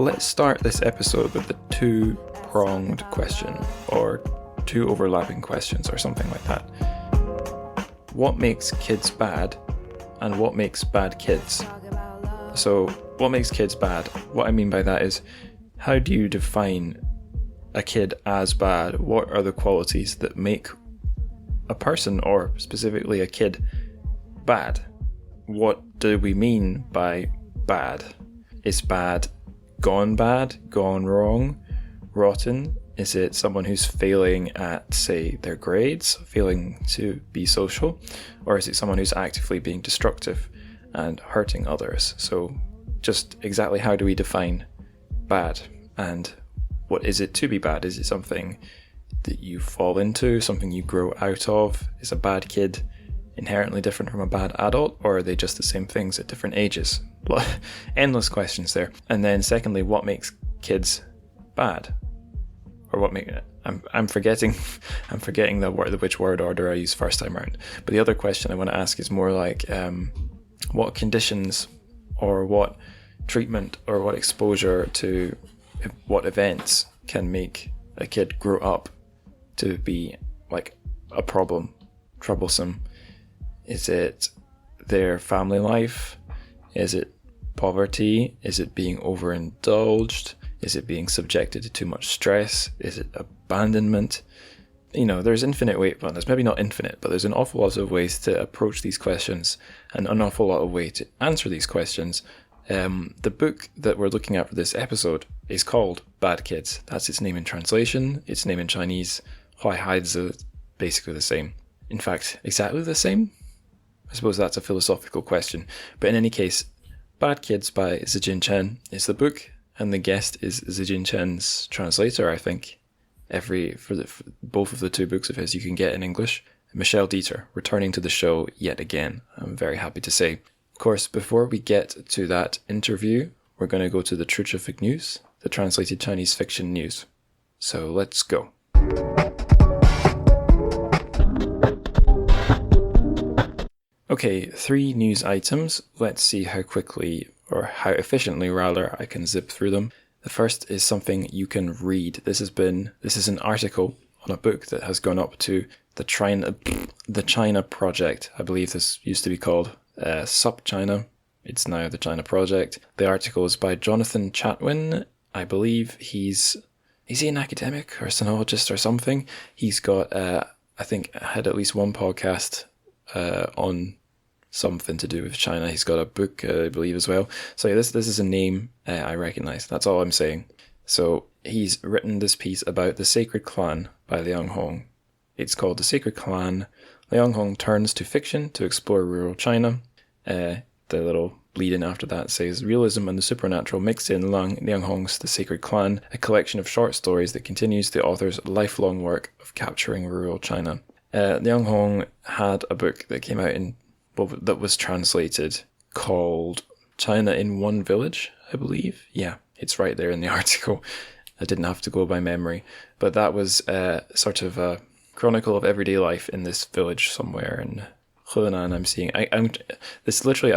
Let's start this episode with the two-pronged question, or two overlapping questions, or something like that. What makes kids bad, and what makes bad kids? So, what makes kids bad? What I mean by that is, how do you define a kid as bad? What are the qualities that make a person, or specifically a kid, bad? What do we mean by bad? Is bad gone wrong, rotten? Is it someone who's failing at, say, their grades, failing to be social? Or is it someone who's actively being destructive and hurting others? So just exactly how do we define bad? And what is it to be bad? Is it something that you fall into, something you grow out of? Is a bad kid inherently different from a bad adult, or are they just the same things at different ages? Endless questions there. And then secondly, what makes kids bad? Or what make I'm forgetting which word order I used first time around. But the other question I want to ask is more like what conditions or what treatment or what exposure to what events can make a kid grow up to be like a problem, troublesome? Is it their family life? Is it poverty? Is it being overindulged? Is it being subjected to too much stress? Is it abandonment? You know, there's infinite well, there's maybe not infinite, but there's an awful lot of ways to approach these questions and an awful lot of ways to answer these questions. The book that we're looking at for this episode is called Bad Kids. That's its name in translation. Its name in Chinese, Huaihaizi, basically the same. In fact, exactly the same? I suppose that's a philosophical question. But in any case, Bad Kids by Zijin Chen is the book, and the guest is Zijin Chen's translator, I think. For both of the two books of his you can get in English. Michelle Deeter, returning to the show yet again, I'm very happy to say. Of course, before we get to that interview, we're going to go to the TrChFic news, the translated Chinese fiction news. So let's go. Okay, 3 news items. Let's see how quickly, or how efficiently rather, I can zip through them. The first is something you can read. This is an article on a book that has gone up to the China Project. I believe this used to be called Sup China. It's now the China Project. The article is by Jonathan Chatwin. I believe is he an academic or a sinologist or something? He's got, I think, had at least one podcast on something to do with China. He's got a book, I believe, as well. So yeah, this is a name I recognize. That's all I'm saying. So he's written this piece about The Sacred Clan by Liang Hong. It's called The Sacred Clan. Liang Hong turns to fiction to explore rural China. The little lead-in after that says, realism and the supernatural mixed in Liang Hong's The Sacred Clan, a collection of short stories that continues the author's lifelong work of capturing rural China. Liang Hong had a book that came out that was translated called China in One Village, I believe. Yeah, it's right there in the article. I didn't have to go by memory. But that was sort of a chronicle of everyday life in this village somewhere in Henan. I'm seeing. I'm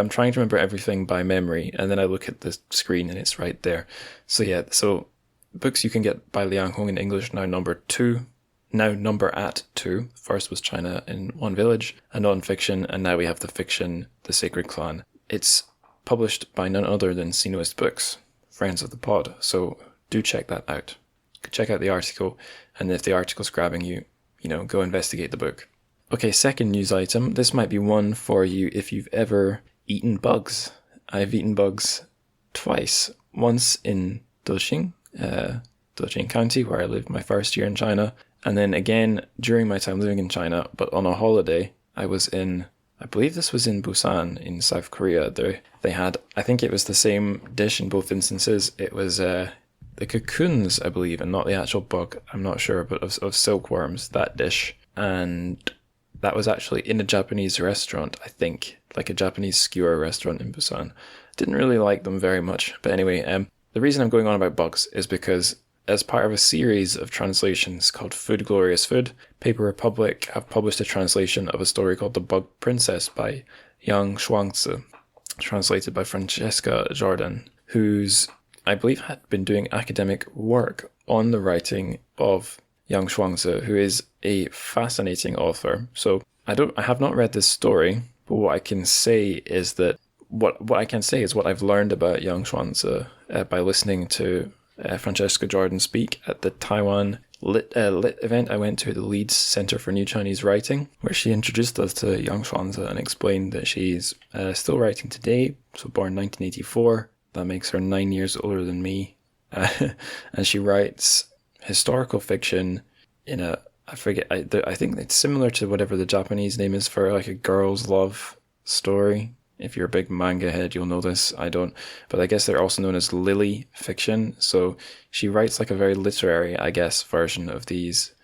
trying to remember everything by memory, and then I look at the screen and it's right there. So yeah, so books you can get by Liang Hong in English now number at 2. First was China in One Village, a non-fiction, and now we have the fiction, The Sacred Clan. It's published by none other than Sinuist Books, friends of the pod, so do check that out. Check out the article, and if the article's grabbing you, go investigate the book. Okay, second news item. This might be one for you if you've ever eaten bugs. I've eaten bugs twice. Once in Deqing County, where I lived my first year in China, and then again during my time living in China, but on a holiday. I believe this was in Busan in South Korea. They had, I think it was the same dish in both instances. It was the cocoons, I believe, and not the actual bug. I'm not sure, but of silkworms, that dish. And that was actually in a Japanese restaurant, I think, like a Japanese skewer restaurant in Busan. Didn't really like them very much. But anyway, the reason I'm going on about bugs is because as part of a series of translations called Food Glorious Food, Paper Republic have published a translation of a story called The Bug Princess by Yang Shuangzi, translated by Francesca Jordan, whose I believe, had been doing academic work on the writing of Yang Shuangzi, who is a fascinating author. So I have not read this story, but what I can say is that what I've learned about Yang Shuangzi by listening to Francesca Jordan speak at the Taiwan lit event I went to, the Leeds Center for New Chinese Writing, where she introduced us to Yang Shuangzi and explained that she's still writing today, so born 1984. That makes her 9 years older than me. And she writes historical fiction in a, I forget, I think it's similar to whatever the Japanese name is for like a girl's love story. If you're a big manga head, you'll know this. I don't. But I guess they're also known as lily fiction. So she writes like a very literary, I guess, version of these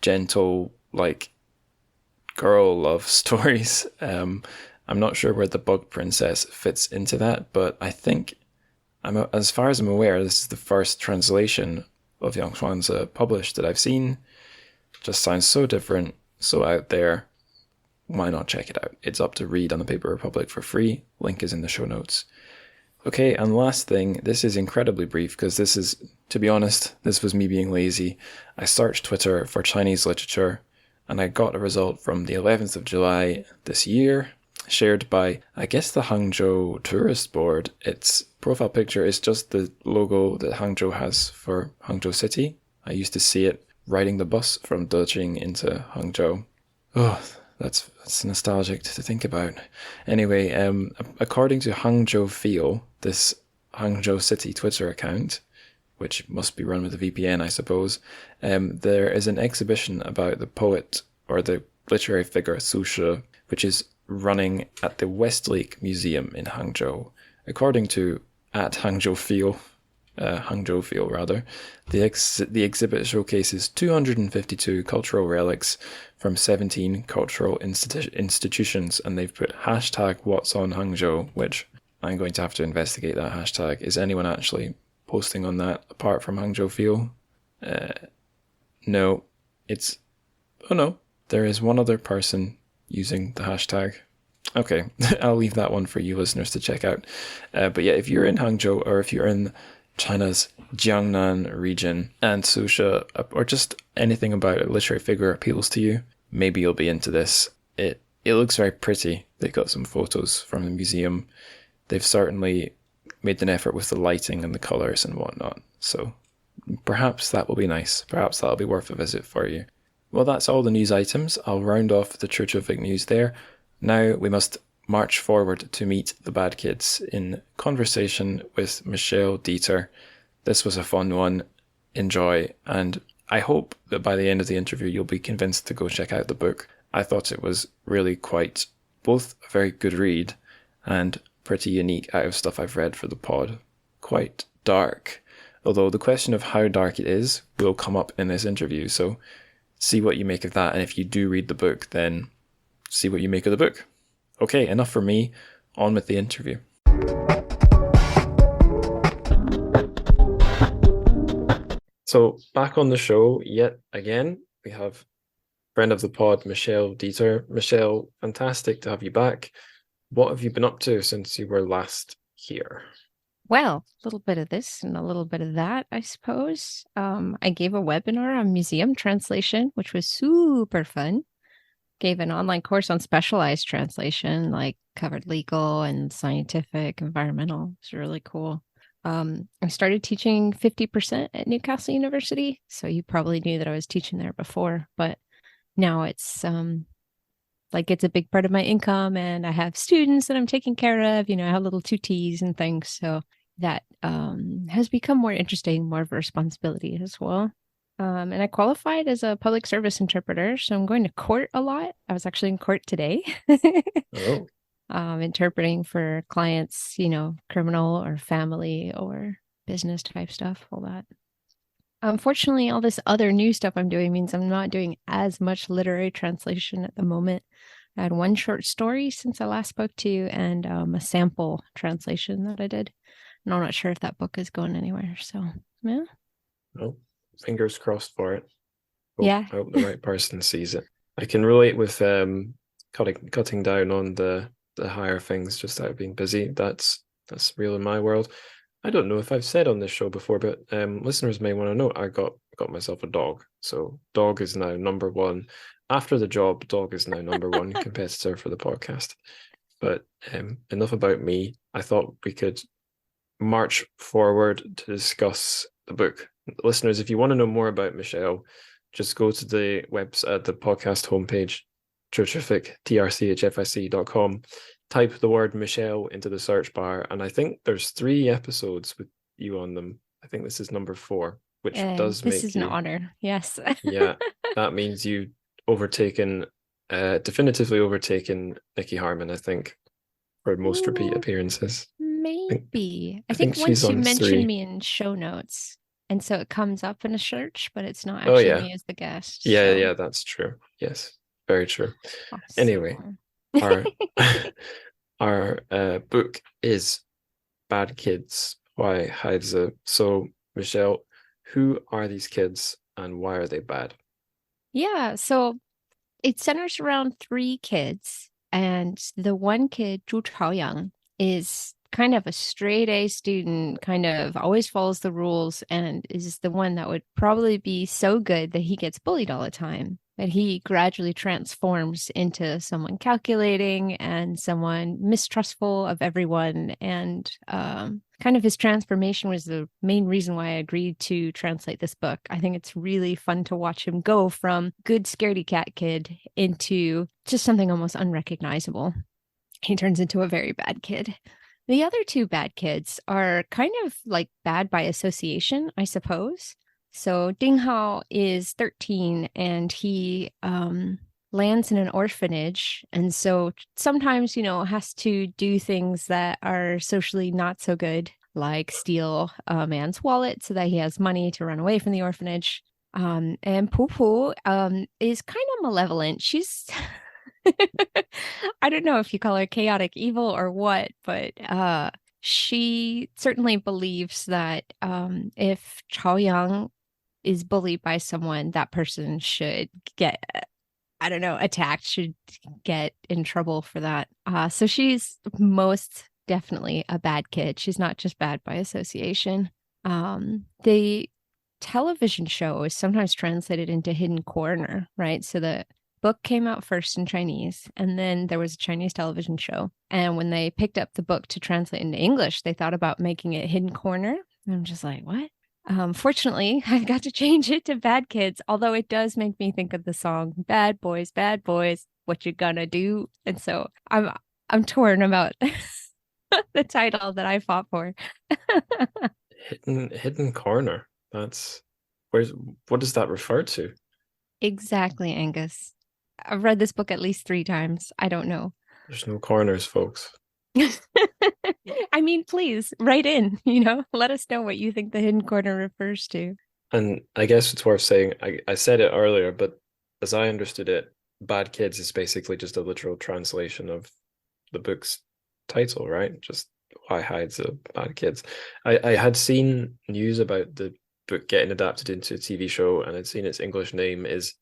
gentle, like, girl love stories. I'm not sure where The Bug Princess fits into that, but I think, as far as I'm aware, this is the first translation of Yang Shuangzi published that I've seen. Just sounds so different, so out there. Why not check it out? It's up to read on the Paper Republic for free. Link is in the show notes. Okay, and last thing, this is incredibly brief because this is, to be honest, this was me being lazy. I searched Twitter for Chinese literature and I got a result from the 11th of July this year, shared by, I guess, the Hangzhou Tourist Board. Its profile picture is just the logo that Hangzhou has for Hangzhou City. I used to see it riding the bus from Dejing into Hangzhou. Oh, that's nostalgic to think about. Anyway, according to Hangzhou Feel, this Hangzhou City Twitter account, which must be run with a VPN, I suppose, there is an exhibition about the poet or the literary figure Su Shi, which is running at the Westlake Museum in Hangzhou. According to Hangzhou Feel, the exhibit showcases 252 cultural relics from 17 cultural institutions, and they've put hashtag What's on Hangzhou, which I'm going to have to investigate that hashtag. Is anyone actually posting on that apart from Hangzhou Feel? No, there is one other person using the hashtag. Okay, I'll leave that one for you listeners to check out. But yeah, if you're in Hangzhou or if you're in China's Jiangnan region and Su Shi, or just anything about a literary figure appeals to you, maybe you'll be into this. It looks very pretty. They got some photos from the museum. They've certainly made an effort with the lighting and the colours and whatnot. So perhaps that will be nice. Perhaps that'll be worth a visit for you. Well, that's all the news items. I'll round off the TrChFic news there. Now we must march forward to meet the bad kids in conversation with Michelle Deeter. This was a fun one. Enjoy. And I hope that by the end of the interview, you'll be convinced to go check out the book. I thought it was really quite both a very good read and pretty unique out of stuff I've read for the pod. Quite dark. Although the question of how dark it is will come up in this interview. So see what you make of that. And if you do read the book, then see what you make of the book. Okay, enough for me. On with the interview. So back on the show yet again, we have friend of the pod, Michelle Deeter. Michelle, fantastic to have you back. What have you been up to since you were last here? Well, a little bit of this and a little bit of that, I suppose. I gave a webinar on museum translation, which was super fun. Gave an online course on specialized translation, like covered legal and scientific, environmental. It's really cool. I started teaching 50% at Newcastle University. So you probably knew that I was teaching there before, but now it's it's a big part of my income, and I have students that I'm taking care of. I have little tutees and things. So that has become more interesting, more of a responsibility as well. And I qualified as a public service interpreter, so I'm going to court a lot. I was actually in court today. Oh. Interpreting for clients, criminal or family or business type stuff, all that. Unfortunately, all this other new stuff I'm doing means I'm not doing as much literary translation at the moment. I had one short story since I last spoke to you, and a sample translation that I did. And I'm not sure if that book is going anywhere. So, yeah. Well, fingers crossed for it. Yeah. I hope the right person sees it. I can relate with cutting down on the higher things just out of being busy. That's real in my world. I don't know if I've said on this show before, but listeners may want to know I got myself a dog. So dog is now number one. After the job, dog is now number one competitor for the podcast. But enough about me. I thought we could march forward to discuss the book. Listeners, if you want to know more about Michelle, just go to the website, the podcast homepage, TrChFic, TrChFic.com. Type the word Michelle into the search bar, and I think there's 3 episodes with you on them. I think this is number 4, which does make this is an honor. Yes. Yeah, that means you definitively overtaken Nikki Harmon, I think, for most repeat appearances. Maybe. I think think she's once you on mentioned 3. me in show notes, and so it comes up in a search, but it's not Oh actually yeah, me as the guest. yeah, So yeah, that's true. Yes, very true. awesome. Anyway, our our book is Bad Kids by Heidze. So Michelle, who are these kids and why are they bad? Yeah, so it centers around 3 kids, and the one kid, Zhu Chaoyang, is kind of a straight A student, kind of always follows the rules, and is the one that would probably be so good that he gets bullied all the time. But he gradually transforms into someone calculating and someone mistrustful of everyone. And kind of his transformation was the main reason why I agreed to translate this book. I think it's really fun to watch him go from good scaredy cat kid into just something almost unrecognizable. He turns into a very bad kid. The other 2 bad kids are kind of like bad by association, I suppose. So Ding Hao is 13 and he lands in an orphanage. And so sometimes, has to do things that are socially not so good, like steal a man's wallet so that he has money to run away from the orphanage. And Poo Poo is kind of malevolent. She's I don't know if you call her chaotic evil or what, but she certainly believes that if Chaoyang is bullied by someone, that person should get, I don't know, attacked, should get in trouble for that. So she's most definitely a bad kid. She's not just bad by association. The television show is sometimes translated into Hidden Corner, right? So the book came out first in Chinese, and then there was a Chinese television show. And when they picked up the book to translate into English, they thought about making it Hidden Corner. And I'm just like, what? Fortunately, I got to change it to Bad Kids, although it does make me think of the song Bad Boys, What You Gonna Do? And so I'm torn about the title that I fought for. Hidden Corner. What does that refer to? Exactly, Angus. I've read this book at least 3 times. I don't know. There's no corners, folks. I mean, please write in, let us know what you think the Hidden Corner refers to. And I guess it's worth saying, I said it earlier, but as I understood it, Bad Kids is basically just a literal translation of the book's title, right? Just why hides the Bad Kids. I had seen news about the book getting adapted into a TV show, and I'd seen its English name is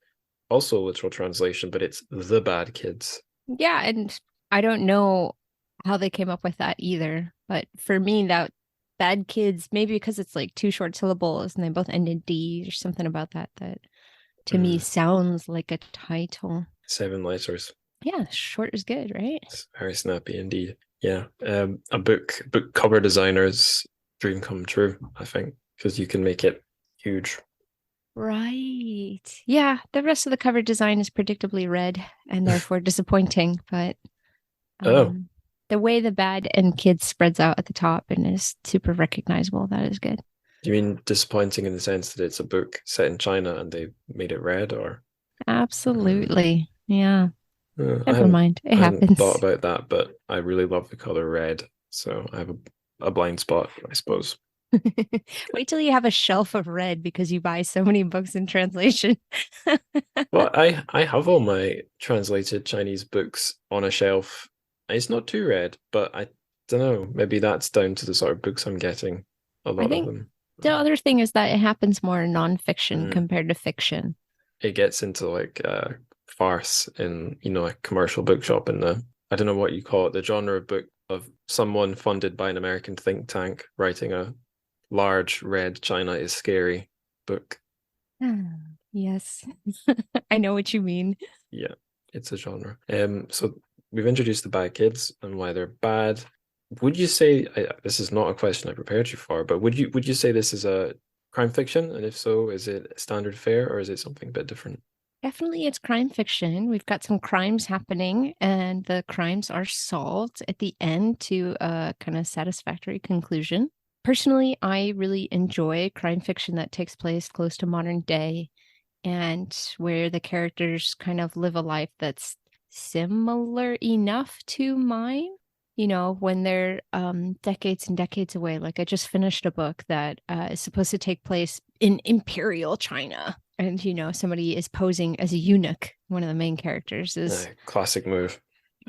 also a literal translation, but it's The Bad Kids. Yeah, and I don't know how they came up with that either. But for me, that Bad Kids, maybe because it's like 2 short syllables and they both end in D or something about that to me sounds like a title. 7 letters. Yeah, short is good, right? It's very snappy indeed. Yeah. A book cover designer's dream come true, I think, because you can make it huge. Right. Yeah, the rest of the cover design is predictably red and therefore disappointing, but the way the Bad and Kids spreads out at the top and is super recognizable, that is good. Do you mean disappointing in the sense that it's a book set in China and they made it red, or? Absolutely. Yeah. Never mind. It happens. I hadn't thought about that, but I really love the color red, so I have a blind spot, I suppose. Wait till you have a shelf of red because you buy so many books in translation. Well, I have all my translated Chinese books on a shelf. It's not too red, but I don't know. Maybe that's down to the sort of books I'm getting. A lot of them. The other thing is that it happens more in nonfiction compared to fiction. It gets into like farce in a commercial bookshop in the, I don't know what you call it, the genre of book of someone funded by an American think tank writing a large red China is scary book. Yes, I know what you mean. Yeah, it's a genre. So we've introduced the bad kids and why they're bad. Would you say this is not a question I prepared you for, but would you say this is a crime fiction? And if so, is it standard fare or is it something a bit different? Definitely, it's crime fiction. We've got some crimes happening, and the crimes are solved at the end to a kind of satisfactory conclusion. Personally, I really enjoy crime fiction that takes place close to modern day and where the characters kind of live a life that's similar enough to mine. You know, when they're decades and decades away. Like I just finished a book that is supposed to take place in Imperial China. And, you know, somebody is posing as a eunuch. One of the main characters is, Classic move.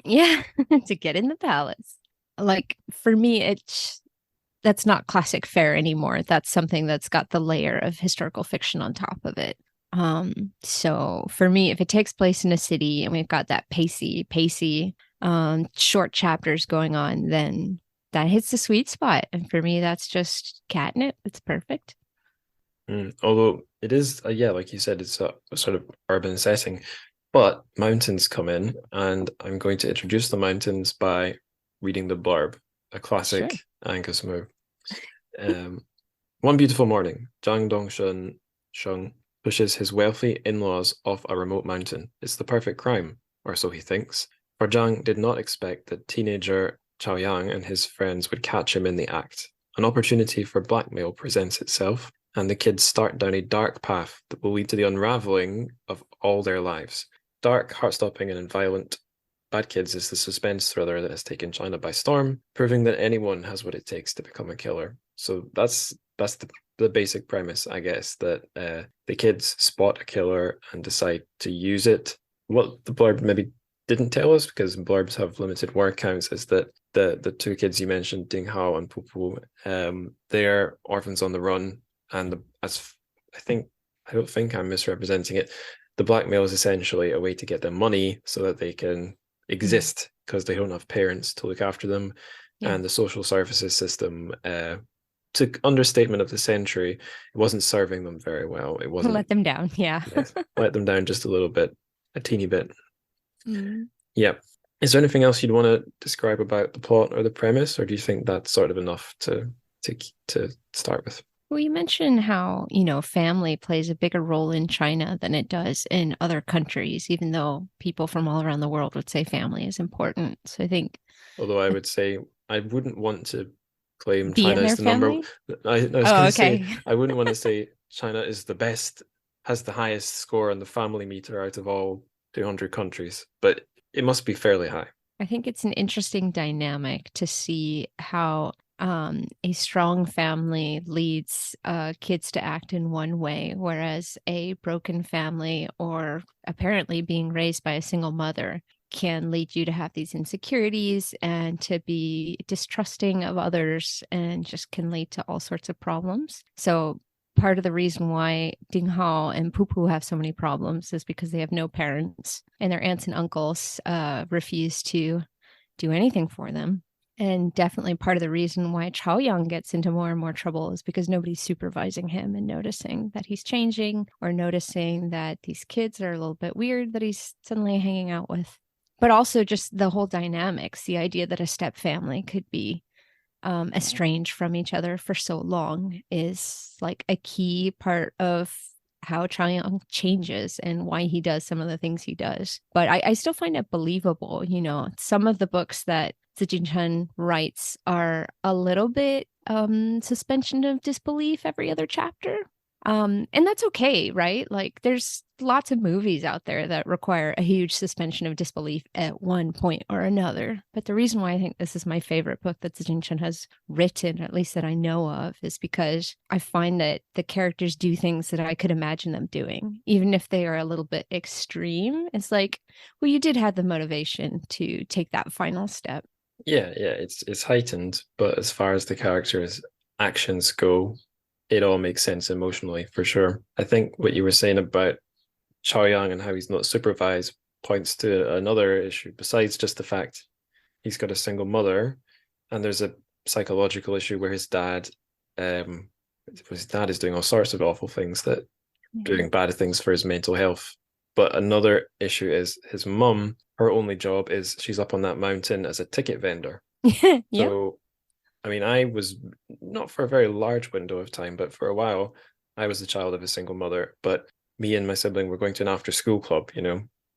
yeah, to get in the palace. Like for me, that's not classic fare anymore. That's something that's got the layer of historical fiction on top of it. So for me, if it takes place in a city and we've got that pacey, short chapters going on, then that hits the sweet spot. And for me, that's just catnip. It's perfect. Although it is, yeah, like you said, it's a sort of urban setting, but mountains come in, and I'm going to introduce the mountains by reading the blurb, a classic Sure. Angus move. Um, One beautiful morning, Zhang Dongshun Sheng pushes his wealthy in-laws off a remote mountain. It's the perfect crime, or so he thinks. For Zhang did not expect that teenager Chao Yang and his friends would catch him in the act. An opportunity for blackmail presents itself, and the kids start down a dark path that will lead to the unraveling of all their lives. Dark, heart-stopping, and violent, Bad Kids is the suspense thriller that has taken China by storm, proving that anyone has what it takes to become a killer. So that's the basic premise, I guess, that the kids spot a killer and decide to use it. What the blurb maybe didn't tell us, because blurbs have limited word counts, is that the two kids you mentioned, Ding Hao and Pupu, they're orphans on the run, and as I don't think I'm misrepresenting it. The blackmail is essentially a way to get them money so that they can exist because they don't have parents to look after them, Yeah. and the social services system, to understatement of the century, it wasn't serving them very well. It wasn't. Let them down. Yeah. Yes, let them down just a little bit, a teeny bit. Mm. Yeah. Is there anything else you'd want to describe about the plot or the premise, or do you think that's sort of enough to start with? Well, you mentioned how, you know, family plays a bigger role in China than it does in other countries, even though people from all around the world would say family is important. So I think Although I would say I wouldn't want to claim be China in is their the number. family. I was Oh, going to say okay. I wouldn't want to say China is the best, has the highest score on the family meter out of all 200 countries, but it must be fairly high. I think it's an interesting dynamic to see how a strong family leads kids to act in one way, whereas a broken family or apparently being raised by a single mother can lead you to have these insecurities and to be distrusting of others and just can lead to all sorts of problems. So part of the reason why Ding Hao and Pupu have so many problems is because they have no parents and their aunts and uncles refuse to do anything for them. And definitely part of the reason why Chao Yang gets into more and more trouble is because nobody's supervising him and noticing that he's changing or noticing that these kids are a little bit weird that he's suddenly hanging out with. But also just the whole dynamics, the idea that a step family could be estranged from each other for so long is like a key part of how Chao Yang changes and why he does some of the things he does. But I still find it believable. You know, some of the books that Zijin writes are a little bit suspension of disbelief every other chapter. And that's okay, right? Like there's lots of movies out there that require a huge suspension of disbelief at one point or another. But the reason why I think this is my favorite book that Zijin has written, or at least that I know of, is because I find that the characters do things that I could imagine them doing, even if they are a little bit extreme. It's like, well, you did have the motivation to take that final step. Yeah, it's heightened, but as far as the characters' actions go, it all makes sense emotionally for sure. I think what you were saying about Chao Yang and how he's not supervised points to another issue besides just the fact he's got a single mother. And there's a psychological issue where um, his dad is doing all sorts of awful things that Yeah. doing bad things for his mental health. But another issue is his mum, her only job is she's up on that mountain as a ticket vendor. Yep. So, I mean, I was not for a very large window of time, but for a while, I was the child of a single mother. But me and my sibling were going to an after school club,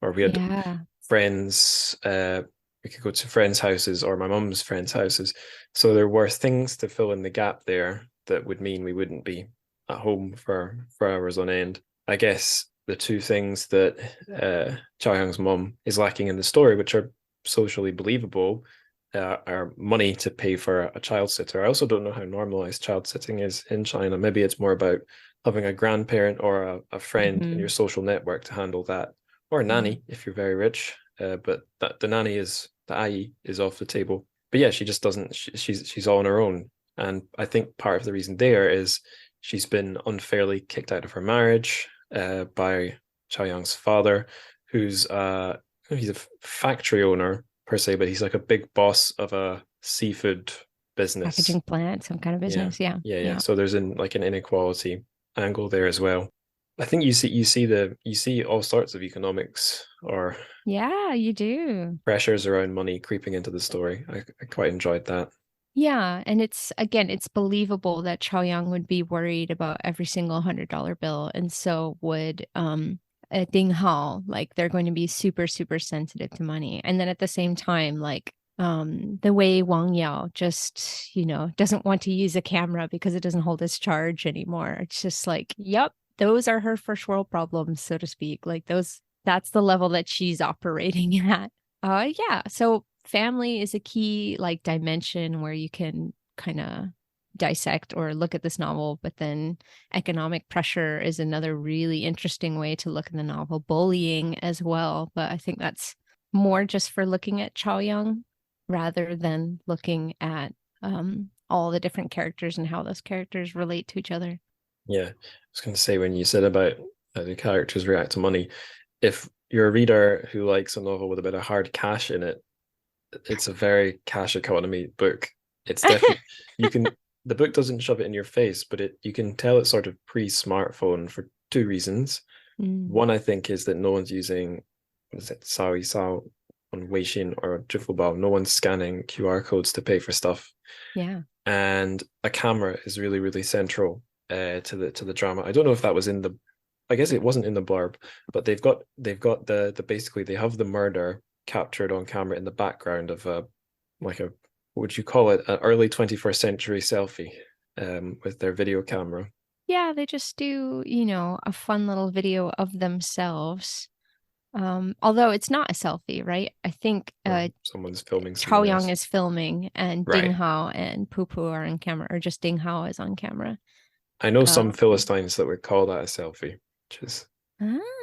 or we had Yeah. friends, we could go to friends' houses or my mum's friends' houses. So there were things to fill in the gap there that would mean we wouldn't be at home for hours on end. I guess the two things that Chow Young's mum is lacking in the story, which are socially believable, are money to pay for a child sitter. I also don't know how normalized child sitting is in China. Maybe it's more about having a grandparent or a friend in your Hmm. social network to handle that, or a Yeah. nanny if you're very rich. But that the nanny is the ai is off the table. But yeah, she just doesn't. She's all on her own, and I think part of the reason there is she's been unfairly kicked out of her marriage by Chow Young's father, who's he's a factory owner per se, but he's like a big boss of a seafood business. Packaging plant, some kind of Yeah, business. Yeah. yeah. Yeah. So there's an inequality angle there as well. I think you see all sorts of economics or Yeah, you do. pressures around money creeping into the story. I quite enjoyed that. Yeah, and it's again, it's believable that Chaoyang would be worried about every single $100 bill, and so would Ding Hao. Like they're going to be super, super sensitive to money. And then at the same time, like the way Wang Yao just, doesn't want to use a camera because it doesn't hold its charge anymore. It's just like, yep, those are her first world problems, so to speak. Like that's the level that she's operating at. Yeah. So family is a key like dimension where you can kind of dissect or look at this novel, but then economic pressure is another really interesting way to look at the novel. Bullying as well, but I think that's more just for looking at Chaoyang rather than looking at all the different characters and how those characters relate to each other. Yeah, I was going to say when you said about the characters react to money, if you're a reader who likes a novel with a bit of hard cash in it, it's a very cash economy book. It's definitely you can the book doesn't shove it in your face, but it you can tell it's sort of pre-smartphone for two reasons. Mm, One, I think, is that no one's using what is it, Sao on Weixin or Zhifubao. No one's scanning QR codes to pay for stuff. yeah. And a camera is really, really central to the drama. I don't know if that was in the I guess it wasn't in the blurb, but they've got the basically they have the murder captured on camera in the background of a like a what would you call it, an early 21st century selfie with their video camera. Yeah, they just do, a fun little video of themselves. Although it's not a selfie, right? I think Or someone's filming Chao someone Yang else. is filming and Ding Right. Hao and Poo Poo are on camera, or just Ding Hao is on camera. I know Uh, some Philistines that would call that a selfie, which is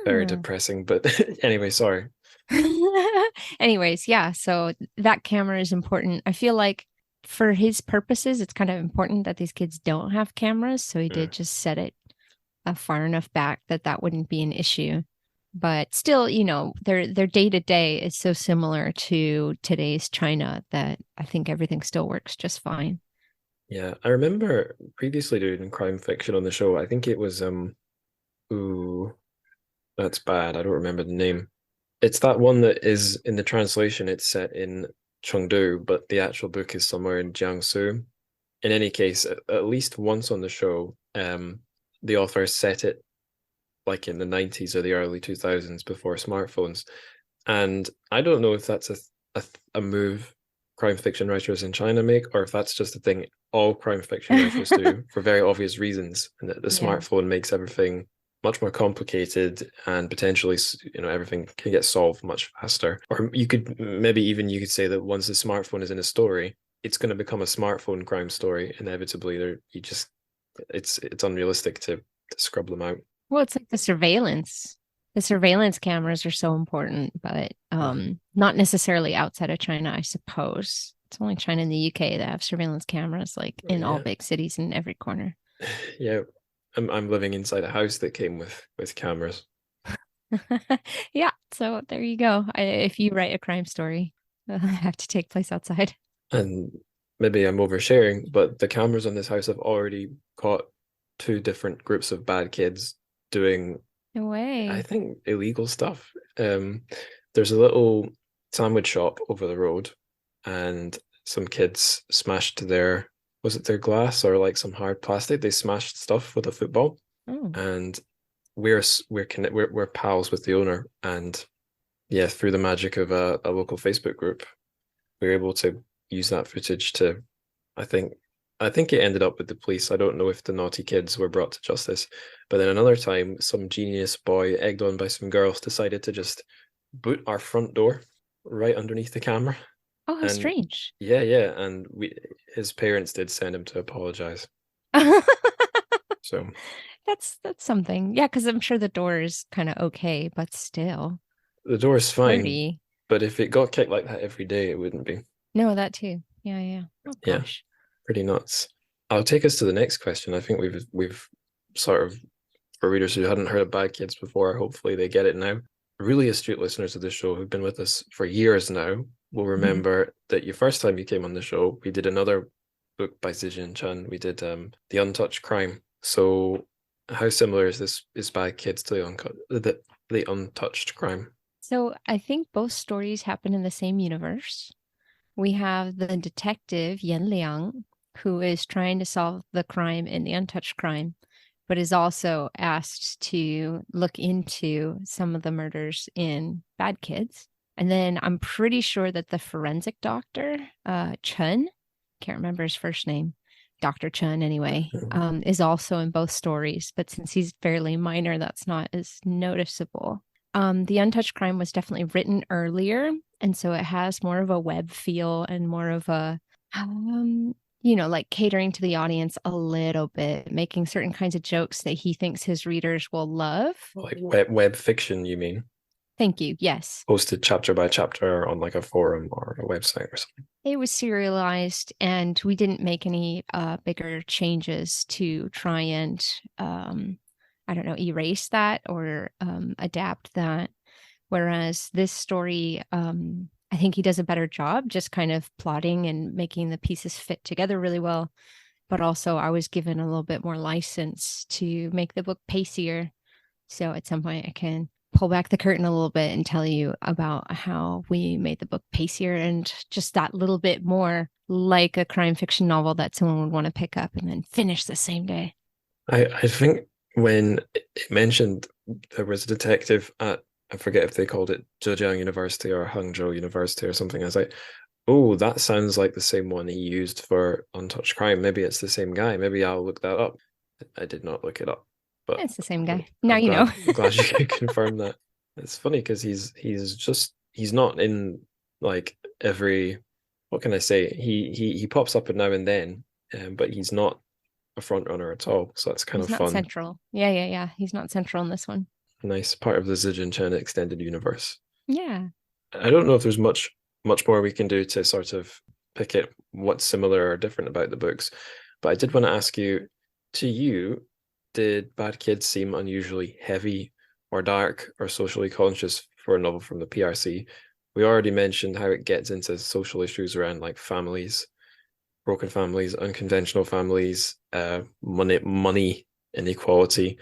very ah. depressing. But anyway, sorry. Anyways, yeah, so that camera is important. I feel like for his purposes, it's kind of important that these kids don't have cameras. So he Mm. did just set it far enough back that that wouldn't be an issue. But still, their day to day is so similar to today's China that I think everything still works just fine. Yeah, I remember previously doing crime fiction on the show. I think it was ooh, that's bad. I don't remember the name. It's that one that is in the translation, it's set in Chengdu, but the actual book is somewhere in Jiangsu. In any case, at least once on the show, the author set it like in the 90s or the early 2000s before smartphones. And I don't know if that's a move crime fiction writers in China make, or if that's just a thing all crime fiction writers do for very obvious reasons, and that the Yeah. smartphone makes everything much more complicated and potentially everything can get solved much faster. Or you could maybe even you could say that once the smartphone is in a story, it's going to become a smartphone crime story inevitably. There you just it's unrealistic to scrub them out. Well, it's like the surveillance. The surveillance cameras are so important, but Mm. not necessarily outside of China, I suppose. It's only China and the UK that have surveillance cameras like in all Yeah, big cities in every corner. yeah. I'm living inside a house that came with cameras. Yeah, so there you go. If you write a crime story, I have to take place outside. And maybe I'm oversharing, but the cameras on this house have already caught two different groups of bad kids doing, No I way. think, illegal stuff. There's a little sandwich shop over the road, and some kids smashed their, was it their glass or like some hard plastic? They smashed stuff with a football, Oh. and we're pals with the owner, and yeah, through the magic of a local Facebook group, we were able to use that footage to, I think, I think it ended up with the police. I don't know if the naughty kids were brought to justice, but then another time, some genius boy, egged on by some girls, decided to just boot our front door right underneath the camera. Oh, how And strange. yeah, and his parents did send him to apologize. So That's something. Yeah, because I'm sure the door is kind of okay, but still the door's fine, flirty. but if it got kicked like that every day, it wouldn't be. No, that too. Yeah, yeah. Oh Yeah, gosh. pretty nuts. I'll take us to the next question. I think we've sort of, for readers who hadn't heard of Bad Kids before, hopefully they get it now. Really astute listeners of this show who've been with us for years now will Mhm. remember that your first time you came on the show, we did another book by Zijin Chen. We did The Untouched Crime. So how similar is this is Bad Kids to the Untouched Crime? So I think both stories happen in the same universe. We have the detective Yan Liang, who is trying to solve the crime in the untouched crime, but is also asked to look into some of the murders in Bad Kids. And then I'm pretty sure that the forensic doctor, Chen, can't remember his first name, Dr. Chen anyway, is also in both stories. But since he's fairly minor, that's not as noticeable. The Untouched Crime was definitely written earlier, and so it has more of a web feel and more of a, like catering to the audience a little bit, making certain kinds of jokes that he thinks his readers will love. Like web fiction, you mean? Thank you. Yes. Posted chapter by chapter on like a forum or a website or something. It was serialized, and we didn't make any bigger changes to try and, I don't know, erase that or adapt that. Whereas this story, I think he does a better job just kind of plotting and making the pieces fit together really well. But also, I was given a little bit more license to make the book pacier. So at some point, I can pull back the curtain a little bit and tell you about how we made the book pacier and just that little bit more like a crime fiction novel that someone would want to pick up and then finish the same day. I think when it mentioned there was a detective at, I forget if they called it Zhejiang University or Hangzhou University or something. I was like, oh, that sounds like the same one he used for Untouched Crime. Maybe it's the same guy. Maybe I'll look that up. I did not look it up, but It's the same I'm, guy. Now I'm you know. glad you could confirm that. It's funny because he's not in like every, what can I say? He pops up now and then, but he's not a front runner at all. So that's kind He's of not fun. central. Yeah, yeah, yeah. He's not central in this one. Nice part of the Zijin Chen extended universe. Yeah. I don't know if there's much more we can do to sort of pick it what's similar or different about the books. But I did want to ask you, to you, did Bad Kids seem unusually heavy or dark or socially conscious for a novel from the PRC? We already mentioned how it gets into social issues around like families, broken families, unconventional families, money inequality.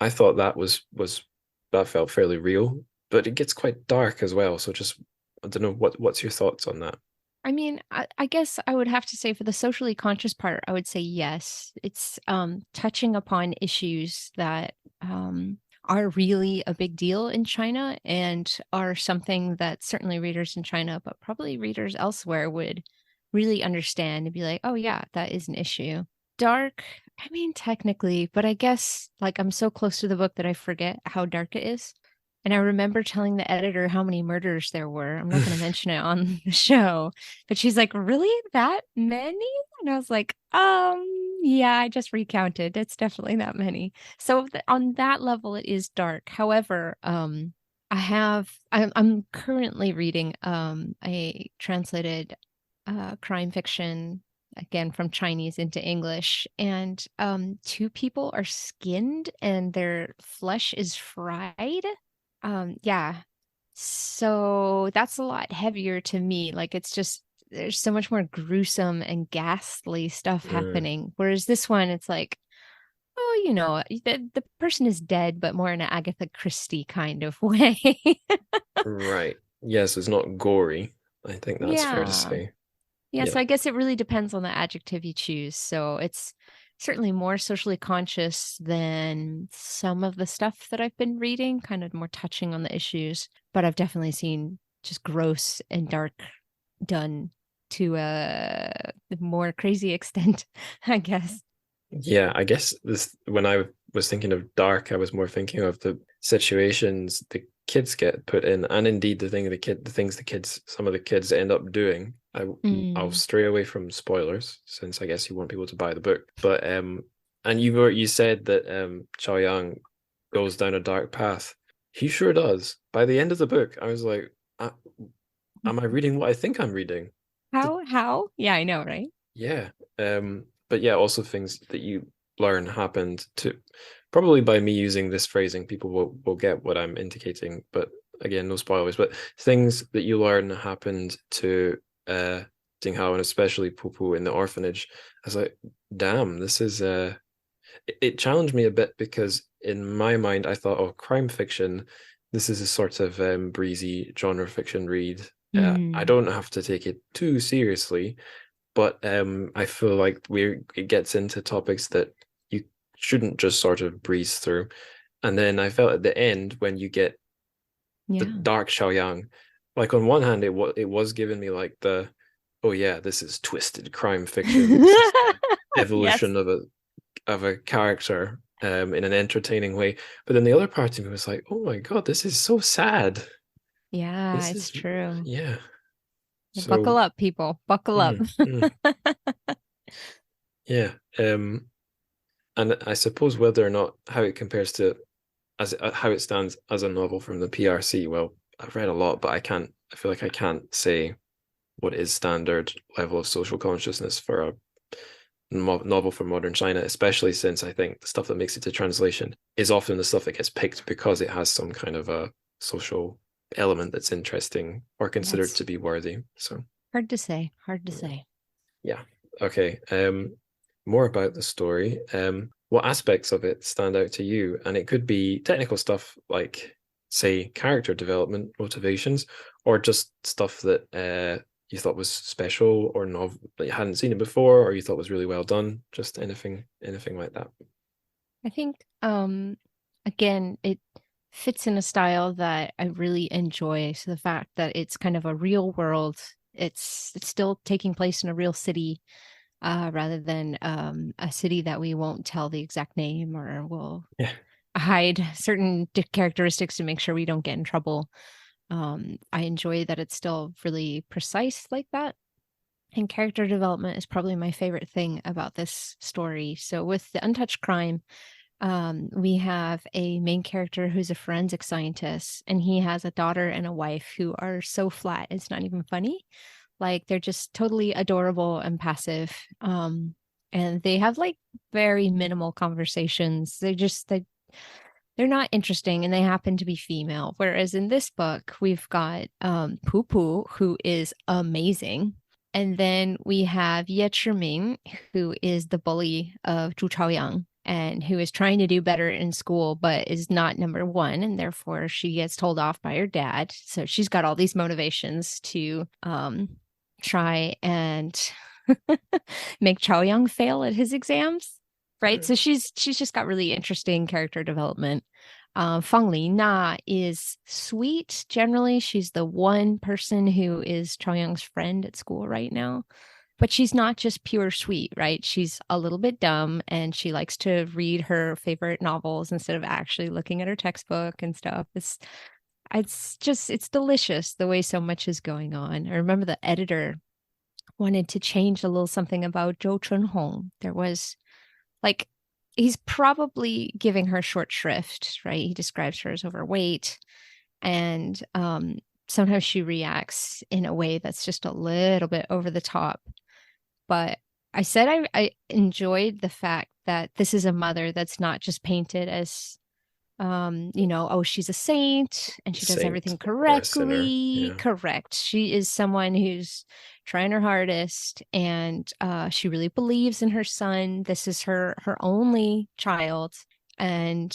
I thought that felt fairly real, but it gets quite dark as well. So just I don't know what's your thoughts on that? I mean, I guess I would have to say for the socially conscious part, I would say yes. It's touching upon issues that are really a big deal in China and are something that certainly readers in China, but probably readers elsewhere would really understand and be like, oh, yeah, that is an issue. Dark, I mean, technically, but I guess like I'm so close to the book that I forget how dark it is. And I remember telling the editor how many murders there were. I'm not going to mention it on the show, but she's like, "Really? That many?" And I was like, yeah, I just recounted. It's definitely that many." So on that level, it is dark. However, I'm currently reading a translated crime fiction again from Chinese into English, and two people are skinned and their flesh is fried. Yeah. So that's a lot heavier to me. Like it's just there's so much more gruesome and ghastly stuff Mm, happening. Whereas this one, it's like, oh, the person is dead, but more in an Agatha Christie kind of way. right. Yes, it's not gory. I think that's fair to Yeah. say. Yeah, Yeah. so I guess it really depends on the adjective you choose. So it's certainly more socially conscious than some of the stuff that I've been reading, kind of more touching on the issues. But I've definitely seen just gross and dark done to a more crazy extent, I guess. Yeah, I guess this when I was thinking of dark, I was more thinking of the situations the kids get put in, and indeed the things the kids, some of the kids end up doing. I'll Mm. stray away from spoilers since I guess you want people to buy the book. But and you said that Chaoyang goes down a dark path. He sure does. By the end of the book, I was like, am I reading what I think I'm reading? The How? Yeah, I know, right? Yeah. But yeah, also things that you learn happened to probably by me using this phrasing, people will get what I'm indicating, but again, no spoilers. But things that you learn happened to Ding Hao and especially Pupu in the orphanage. I was like, damn, this is it challenged me a bit because in my mind I thought, oh, crime fiction, this is a sort of breezy genre fiction read. I Mm. don't have to take it too seriously, but I feel like it gets into topics that you shouldn't just sort of breeze through. And then I felt at the end when you get the Yeah. dark Xiaoyang, like on one hand it was giving me like the, oh yeah, this is twisted crime fiction. This is the Yes. evolution of a character in an entertaining way. But then the other part of me was like, oh my God, this is so sad. Yeah, This it's is true. yeah. Buckle So up, people. Buckle up. mm, mm, yeah. And I suppose whether or not how it compares to as how it stands as a novel from the PRC. Well, I've read a lot, but I can't. I feel like I can't say what is standard level of social consciousness for a novel from modern China, especially since I think the stuff that makes it to translation is often the stuff that gets picked because it has some kind of a social element that's interesting or considered That's to be worthy. So hard to say. Hard to yeah. say. Yeah. Okay. More about the story. What aspects of it stand out to you? And it could be technical stuff like, say, character development, motivations, or just stuff that you thought was special or novel that you hadn't seen it before, or you thought was really well done. Just anything like that. I think again, it fits in a style that I really enjoy. So the fact that it's kind of a real world, it's still taking place in a real city, rather than a city that we won't tell the exact name or will Yeah. hide certain characteristics to make sure we don't get in trouble. I enjoy that it's still really precise like that. And character development is probably my favorite thing about this story. So with the Untouched Crime, we have a main character who's a forensic scientist, and he has a daughter and a wife who are so flat, it's not even funny. Like they're just totally adorable and passive. And they have like very minimal conversations. They're not interesting and they happen to be female. Whereas in this book, we've got Poo Poo, who is amazing. And then we have Ye Chiming, who is the bully of Zhu Chaoyang and who is trying to do better in school, but is not number one. And therefore, she gets told off by her dad. So she's got all these motivations to try and make Chaoyang fail at his exams. Right. So she's just got really interesting character development. Feng Li Na is sweet. Generally, she's the one person who is Chaoyang's friend at school right now. But she's not just pure sweet, right? She's a little bit dumb and she likes to read her favorite novels instead of actually looking at her textbook and stuff. It's delicious the way so much is going on. I remember the editor wanted to change a little something about Zhou Chunhong. There was like he's probably giving her short shrift, right? He describes her as overweight, and sometimes she reacts in a way that's just a little bit over the top. But I said I enjoyed the fact that this is a mother that's not just painted as Oh, she's a saint and she does Saint everything or a sinner. correctly. Yeah. Correct. She is someone who's trying her hardest, and she really believes in her son. This is her only child, and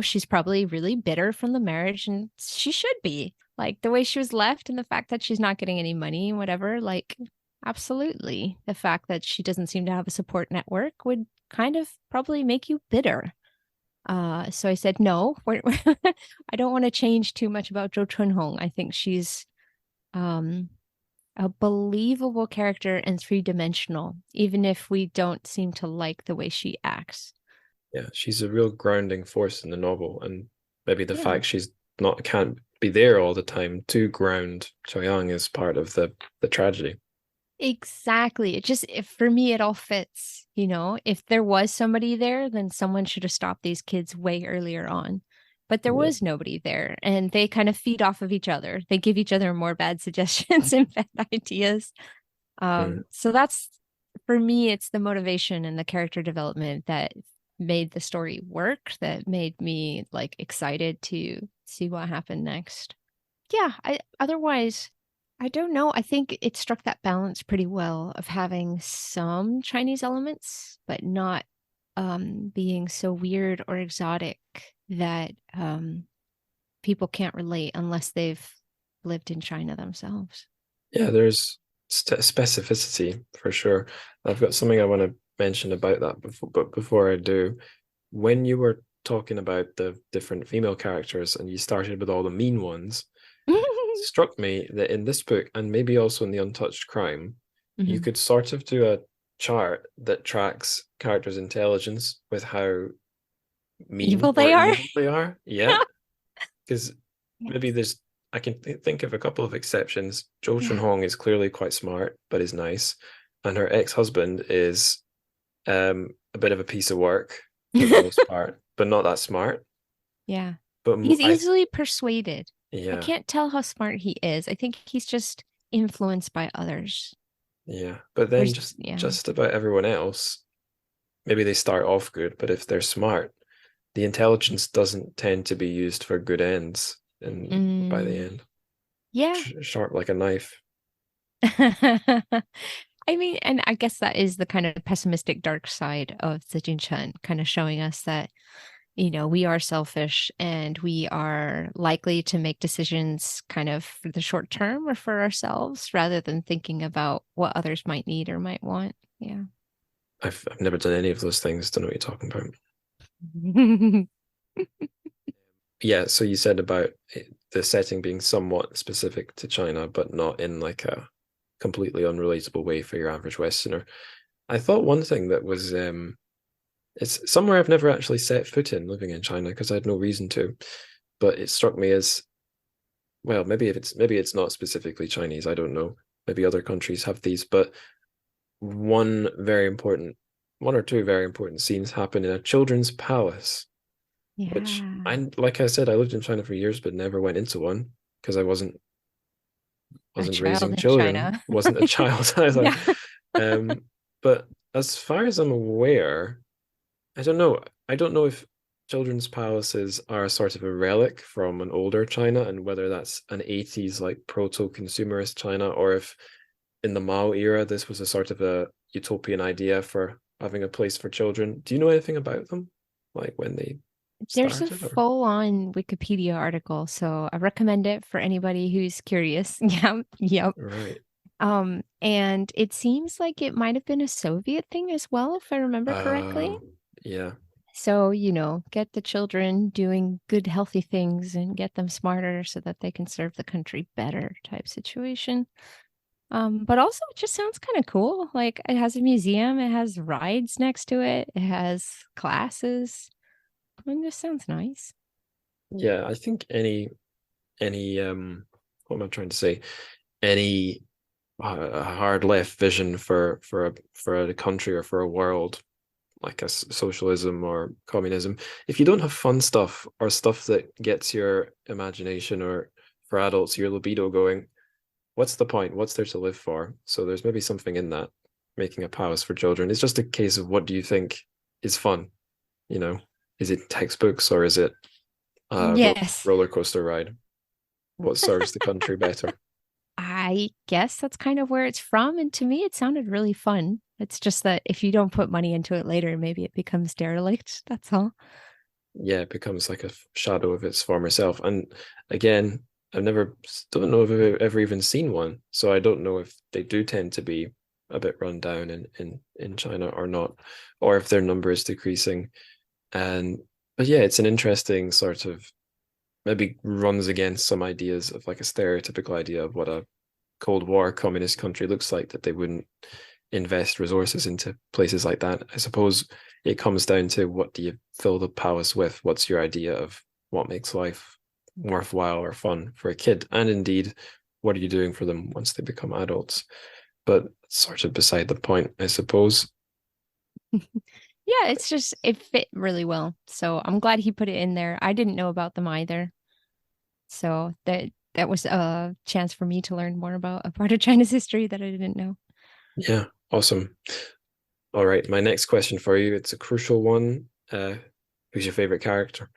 she's probably really bitter from the marriage, and she should be. Like the way she was left and the fact that she's not getting any money and whatever, like absolutely. The fact that she doesn't seem to have a support network would kind of probably make you bitter. So I said, no, I don't want to change too much about Zhou Chunhong. I think she's a believable character and three-dimensional, even if we don't seem to like the way she acts. Yeah, she's a real grounding force in the novel, and maybe the Yeah. fact she's can't be there all the time to ground Choyang is part of the tragedy. Exactly. For me, it all fits. If there was somebody there, then someone should have stopped these kids way earlier on. But there was nobody there, and they kind of feed off of each other. They give each other more bad suggestions and bad ideas. So that's, for me, it's the motivation and the character development that made the story work, that made me like excited to see what happened next. Yeah, otherwise, I don't know. I think it struck that balance pretty well of having some Chinese elements, but not being so weird or exotic that people can't relate unless they've lived in China themselves. Yeah, there's specificity for sure. I've got something I want to mention about that before, but before I do, when you were talking about the different female characters and you started with all the mean ones, it struck me that in this book, and maybe also in The Untouched Crime, you could sort of do a chart that tracks characters' intelligence with how mean Evil or they are. evil they are. Yeah, because maybe there's I can think of a couple of exceptions. Zhou Chunhong is clearly quite smart, but is nice, and her ex-husband is a bit of a piece of work for the most part, but not that smart. Yeah. But He's easily persuaded. I yeah, can't tell how smart he is. I think he's just influenced by others. yeah. But then Yeah. just about everyone else, maybe they start off good, but if they're smart, the intelligence doesn't tend to be used for good ends, and by the end, Yeah. sharp like a knife. I mean, and I guess that is the kind of pessimistic dark side of Zijin Chen, kind of showing us that, we are selfish and we are likely to make decisions kind of for the short term or for ourselves rather than thinking about what others might need or might want. Yeah. I've never done any of those things. Don't know what you're talking about. Yeah, so you said about the setting being somewhat specific to China, but not in like a completely unrelatable way for your average Westerner. I thought one thing that was it's somewhere I've never actually set foot in living in China because I had no reason to, but it struck me as, well, maybe it's not specifically Chinese, I don't know. Maybe other countries have these, but one or two very important scenes happen in a children's palace. Yeah. Which like I said, I lived in China for years, but never went into one because I wasn't raising children, wasn't a child either. Yeah. But as far as I'm aware, I don't know. I don't know if children's palaces are a sort of a relic from an older China and whether that's an 80s like proto-consumerist China, or if in the Mao era this was a sort of a utopian idea for having a place for children. Do you know anything about them? Like when they There's a started, or? full-on Wikipedia article, so I recommend it for anybody who's curious. Yep. Right. And it seems like it might have been a Soviet thing as well, if I remember correctly. Yeah. So, get the children doing good, healthy things and get them smarter so that they can serve the country better type situation. But also it just sounds kind of cool. Like it has a museum, it has rides next to it, it has classes. It just sounds nice. Yeah, I think any what am I trying to say? Any hard left vision for a country or for a world, like a socialism or communism, if you don't have fun stuff or stuff that gets your imagination, or for adults your libido going, what's the point? What's there to live for? So there's maybe something in that, making a palace for children. It's just a case of what do you think is fun, you know? Is it textbooks or is it a Yes. roller coaster ride? What serves the country better? I guess that's kind of where it's from. And to me, it sounded really fun. It's just that if you don't put money into it later, maybe it becomes derelict. That's all. Yeah, it becomes like a shadow of its former self. And again, don't know if I've ever even seen one. So I don't know if they do tend to be a bit run down in China or not, or if their number is decreasing. And but yeah, it's an interesting sort of, maybe runs against some ideas of like a stereotypical idea of what a Cold War communist country looks like, that they wouldn't invest resources into places like that. I suppose it comes down to, what do you fill the palace with? What's your idea of what makes life worthwhile or fun for a kid? And indeed, what are you doing for them once they become adults? But it's sort of beside the point, I suppose. Yeah, it's just it fit really well. So I'm glad he put it in there. I didn't know about them either. So that was a chance for me to learn more about a part of China's history that I didn't know. Yeah, awesome. All right, my next question for you, it's a crucial one. Who's your favorite character?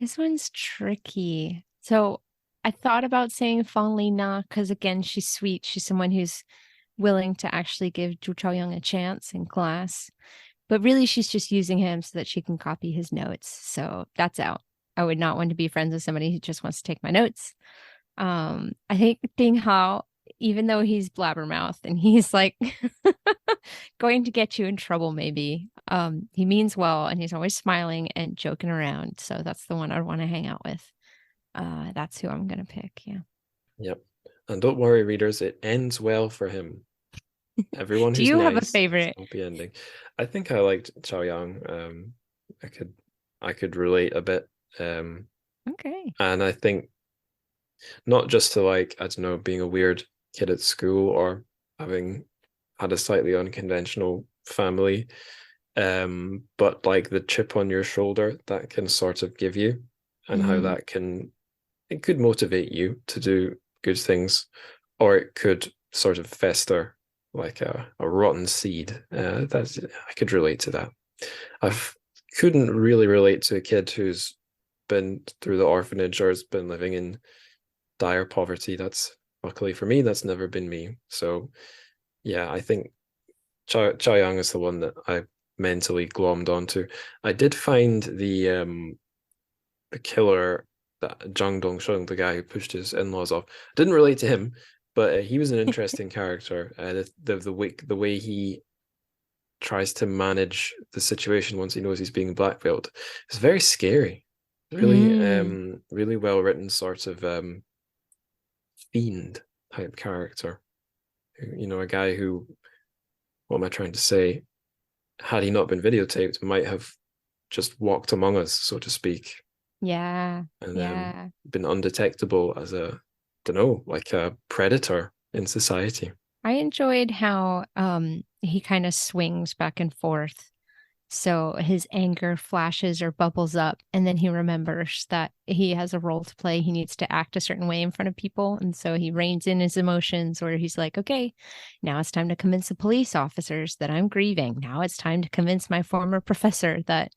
This one's tricky. So I thought about saying Fang Li Na because again, she's sweet. She's someone who's willing to actually give Zhu Chaoyang a chance in class. But really, she's just using him so that she can copy his notes. So that's out. I would not want to be friends with somebody who just wants to take my notes. I think Ding Hao, even though he's blabbermouth and he's like going to get you in trouble, maybe, he means well and he's always smiling and joking around. So that's the one I'd want to hang out with. That's who I'm gonna pick. Yeah. Yep. And don't worry, readers, it ends well for him. Everyone Do who's you have a nice, favorite? happy ending. I think I liked Chao Yang. I could relate a bit. Okay. And I think not just to, like, I don't know, being a weird kid at school or having had a slightly unconventional family, but like the chip on your shoulder that can sort of give you, and how Mm. that can, it could motivate you to do good things, or it could sort of fester like a rotten seed. That's, I could relate to that. I couldn't really relate to a kid who's been through the orphanage or has been living in dire poverty. That's, luckily for me, that's never been me. So yeah, I think Chao Yang is the one that I mentally glommed onto. I did find the killer, that Zhang Dongsheng, the guy who pushed his in-laws off. Didn't relate to him, but he was an interesting character. The way he tries to manage the situation once he knows he's being blackmailed is very scary. Really, Mm. really well written sort of fiend type character. You know, a guy who, what am I trying to say? Had he not been videotaped, might have just walked among us, so to speak, Yeah. and Yeah. been undetectable as a, don't know, like a predator in society. I enjoyed how he kind of swings back and forth. So his anger flashes or bubbles up, and then he remembers that he has a role to play. He needs to act a certain way in front of people. And so he reins in his emotions, where he's like, okay, now it's time to convince the police officers that I'm grieving. Now it's time to convince my former professor that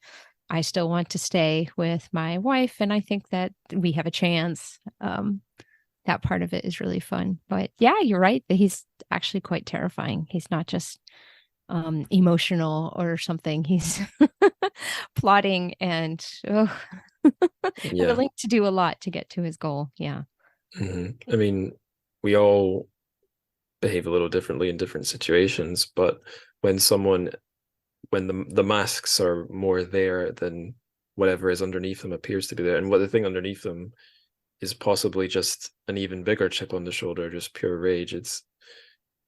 I still want to stay with my wife. And I think that we have a chance. That part of it is really fun. But yeah, you're right that he's actually quite terrifying. He's not just emotional or something. He's plotting and Yeah. willing to do a lot to get to his goal. Yeah. I mean, we all behave a little differently in different situations, but when someone, when the masks are more there than whatever is underneath them appears to be there, and what the thing underneath them is possibly just an even bigger chip on the shoulder, just pure rage. It's,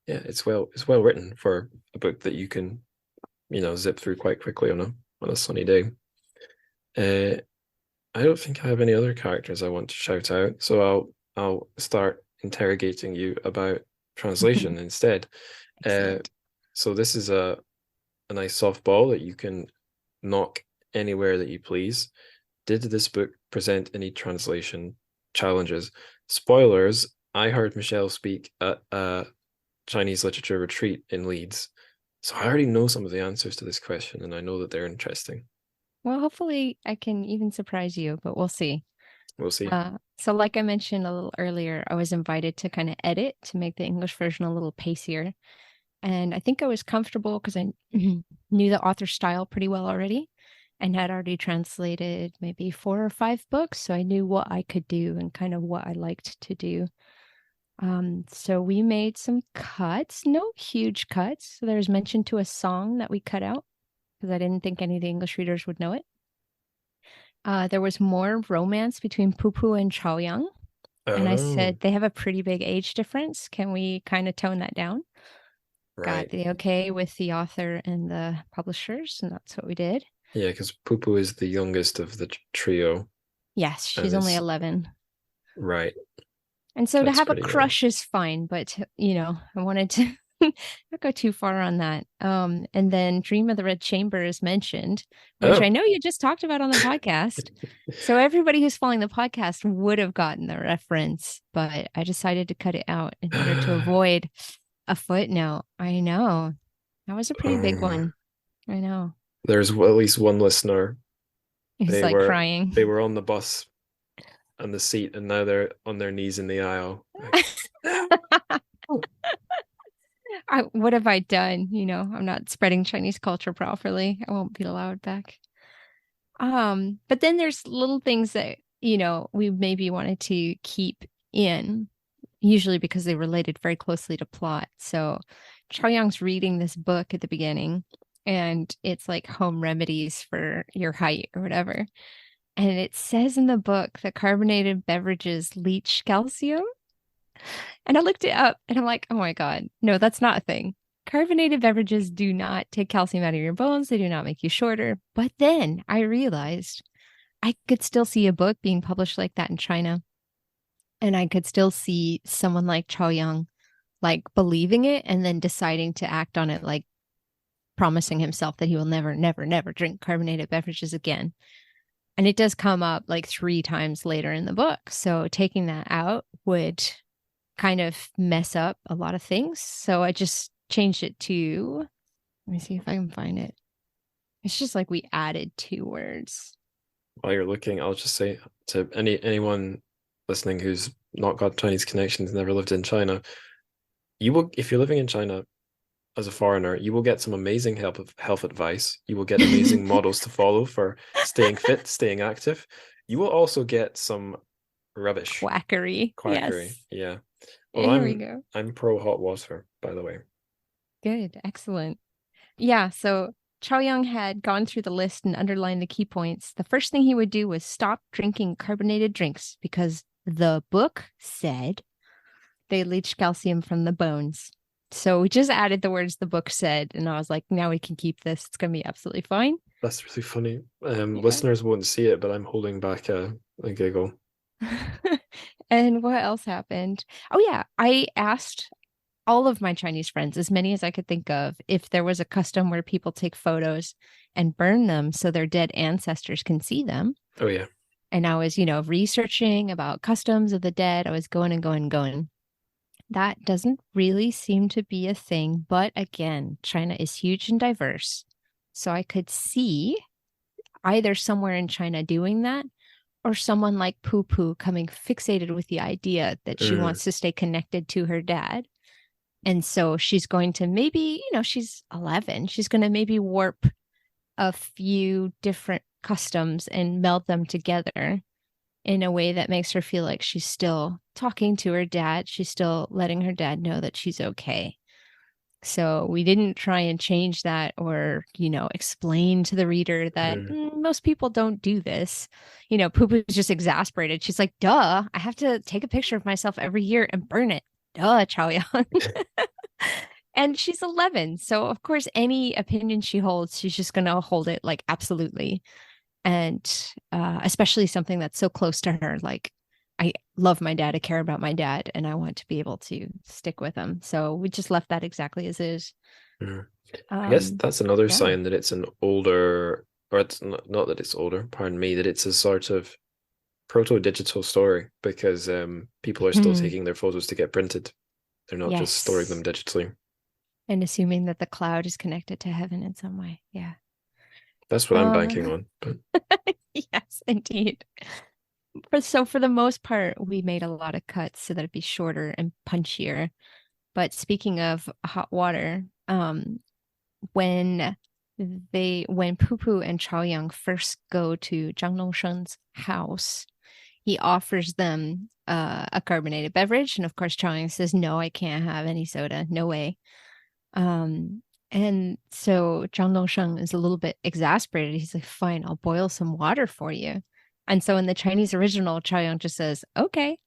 yeah, it's well written for a book that you can, you know, zip through quite quickly on a sunny day. I don't think I have any other characters I want to shout out, so I'll start interrogating you about translation instead. Uh, Excellent. so this is a nice softball that you can knock anywhere that you please. Did this book present any translation challenges? Spoilers, I heard Michelle speak at a Chinese literature retreat in Leeds. So I already know some of the answers to this question, and I know that they're interesting. Well, hopefully I can even surprise you, but we'll see. We'll see. So like I mentioned a little earlier, I was invited to kind of edit to make the English version a little pacier. And I think I was comfortable because I knew the author style pretty well already and had already translated maybe 4 or 5 books. So I knew what I could do and kind of what I liked to do. So we made some cuts, no huge cuts. So there's mention to a song that we cut out because I didn't think any of the English readers would know it. There was more romance between Pupu and Chaoyang. And I said, they have a pretty big age difference. Can we kind of tone that down? Got the okay with the author and the publishers, and that's what we did. Yeah, because Pupu is the youngest of the trio. Yes, she's only 11. Right. And so to have a crush is fine, but, I wanted to not go too far on that. And then Dream of the Red Chamber is mentioned, which I know you just talked about on the podcast. So everybody who's following the podcast would have gotten the reference, but I decided to cut it out in order to avoid a footnote. I know. That was a pretty big one. I know. There's at least one listener. He's like crying. They were on the bus and the seat, and now they're on their knees in the aisle. What have I done? I'm not spreading Chinese culture properly. I won't be allowed back. But then there's little things that, we maybe wanted to keep in, usually because they related very closely to plot. So Chaoyang's reading this book at the beginning, and it's like home remedies for your height or whatever. And it says in the book that carbonated beverages leach calcium. And I looked it up and I'm like, oh my God, no, that's not a thing. Carbonated beverages do not take calcium out of your bones. They do not make you shorter. But then I realized I could still see a book being published like that in China. And I could still see someone like Chaoyang like believing it and then deciding to act on it, like promising himself that he will never, never, never drink carbonated beverages again. And it does come up like 3 times later in the book. So taking that out would kind of mess up a lot of things. So I just changed it to, let me see if I can find it. It's just like we added 2 words. While you're looking, I'll just say to anyone listening who's not got Chinese connections, never lived in China, you will, if you're living in China as a foreigner, you will get some amazing health advice. You will get amazing models to follow for staying fit, staying active. You will also get some rubbish. Quackery. Yes. Yeah. Well, here we go. I'm pro hot water, by the way. Good. Excellent. Yeah. So Chaoyang had gone through the list and underlined the key points. The first thing he would do was stop drinking carbonated drinks because the book said they leach calcium from the bones. So we just added the words the book said, and I was like, now we can keep this. It's going to be absolutely fine. That's really funny. Listeners won't see it, but I'm holding back a giggle. And what else happened? Oh, yeah. I asked all of my Chinese friends, as many as I could think of, if there was a custom where people take photos and burn them so their dead ancestors can see them. Oh, yeah. And I was, researching about customs of the dead. I was going and going and going. That doesn't really seem to be a thing. But again, China is huge and diverse. So I could see either somewhere in China doing that or someone like Poo coming fixated with the idea that she wants to stay connected to her dad. And so she's going to maybe, she's 11. She's going to maybe warp a few different customs and meld them together in a way that makes her feel like she's still talking to her dad. She's still letting her dad know that she's okay. So we didn't try and change that or, explain to the reader that most people don't do this. Poo is just exasperated. She's like, duh, I have to take a picture of myself every year and burn it. Duh, Chaoyang. And she's 11. So, of course, any opinion she holds, she's just going to hold it like absolutely. And especially something that's so close to her, like, I love my dad, I care about my dad, and I want to be able to stick with him. So we just left that exactly as is. I guess that's another sign that it's an older, or it's not that it's older, pardon me, that it's a sort of proto-digital story because people are still taking their photos to get printed. They're not just storing them digitally. And assuming that the cloud is connected to heaven in some way. Yeah. That's what I'm banking on. But Yes, indeed. So for the most part, we made a lot of cuts so that it'd be shorter and punchier. But speaking of hot water, when when Poo and Chaoyang first go to Zhang Nongsheng's house, he offers them a carbonated beverage, and of course Chaoyang says, "No, I can't have any soda. No way." And so Zhang Dongsheng is a little bit exasperated. He's like, "Fine, I'll boil some water for you." And so in the Chinese original, Chaoyang just says, "Okay."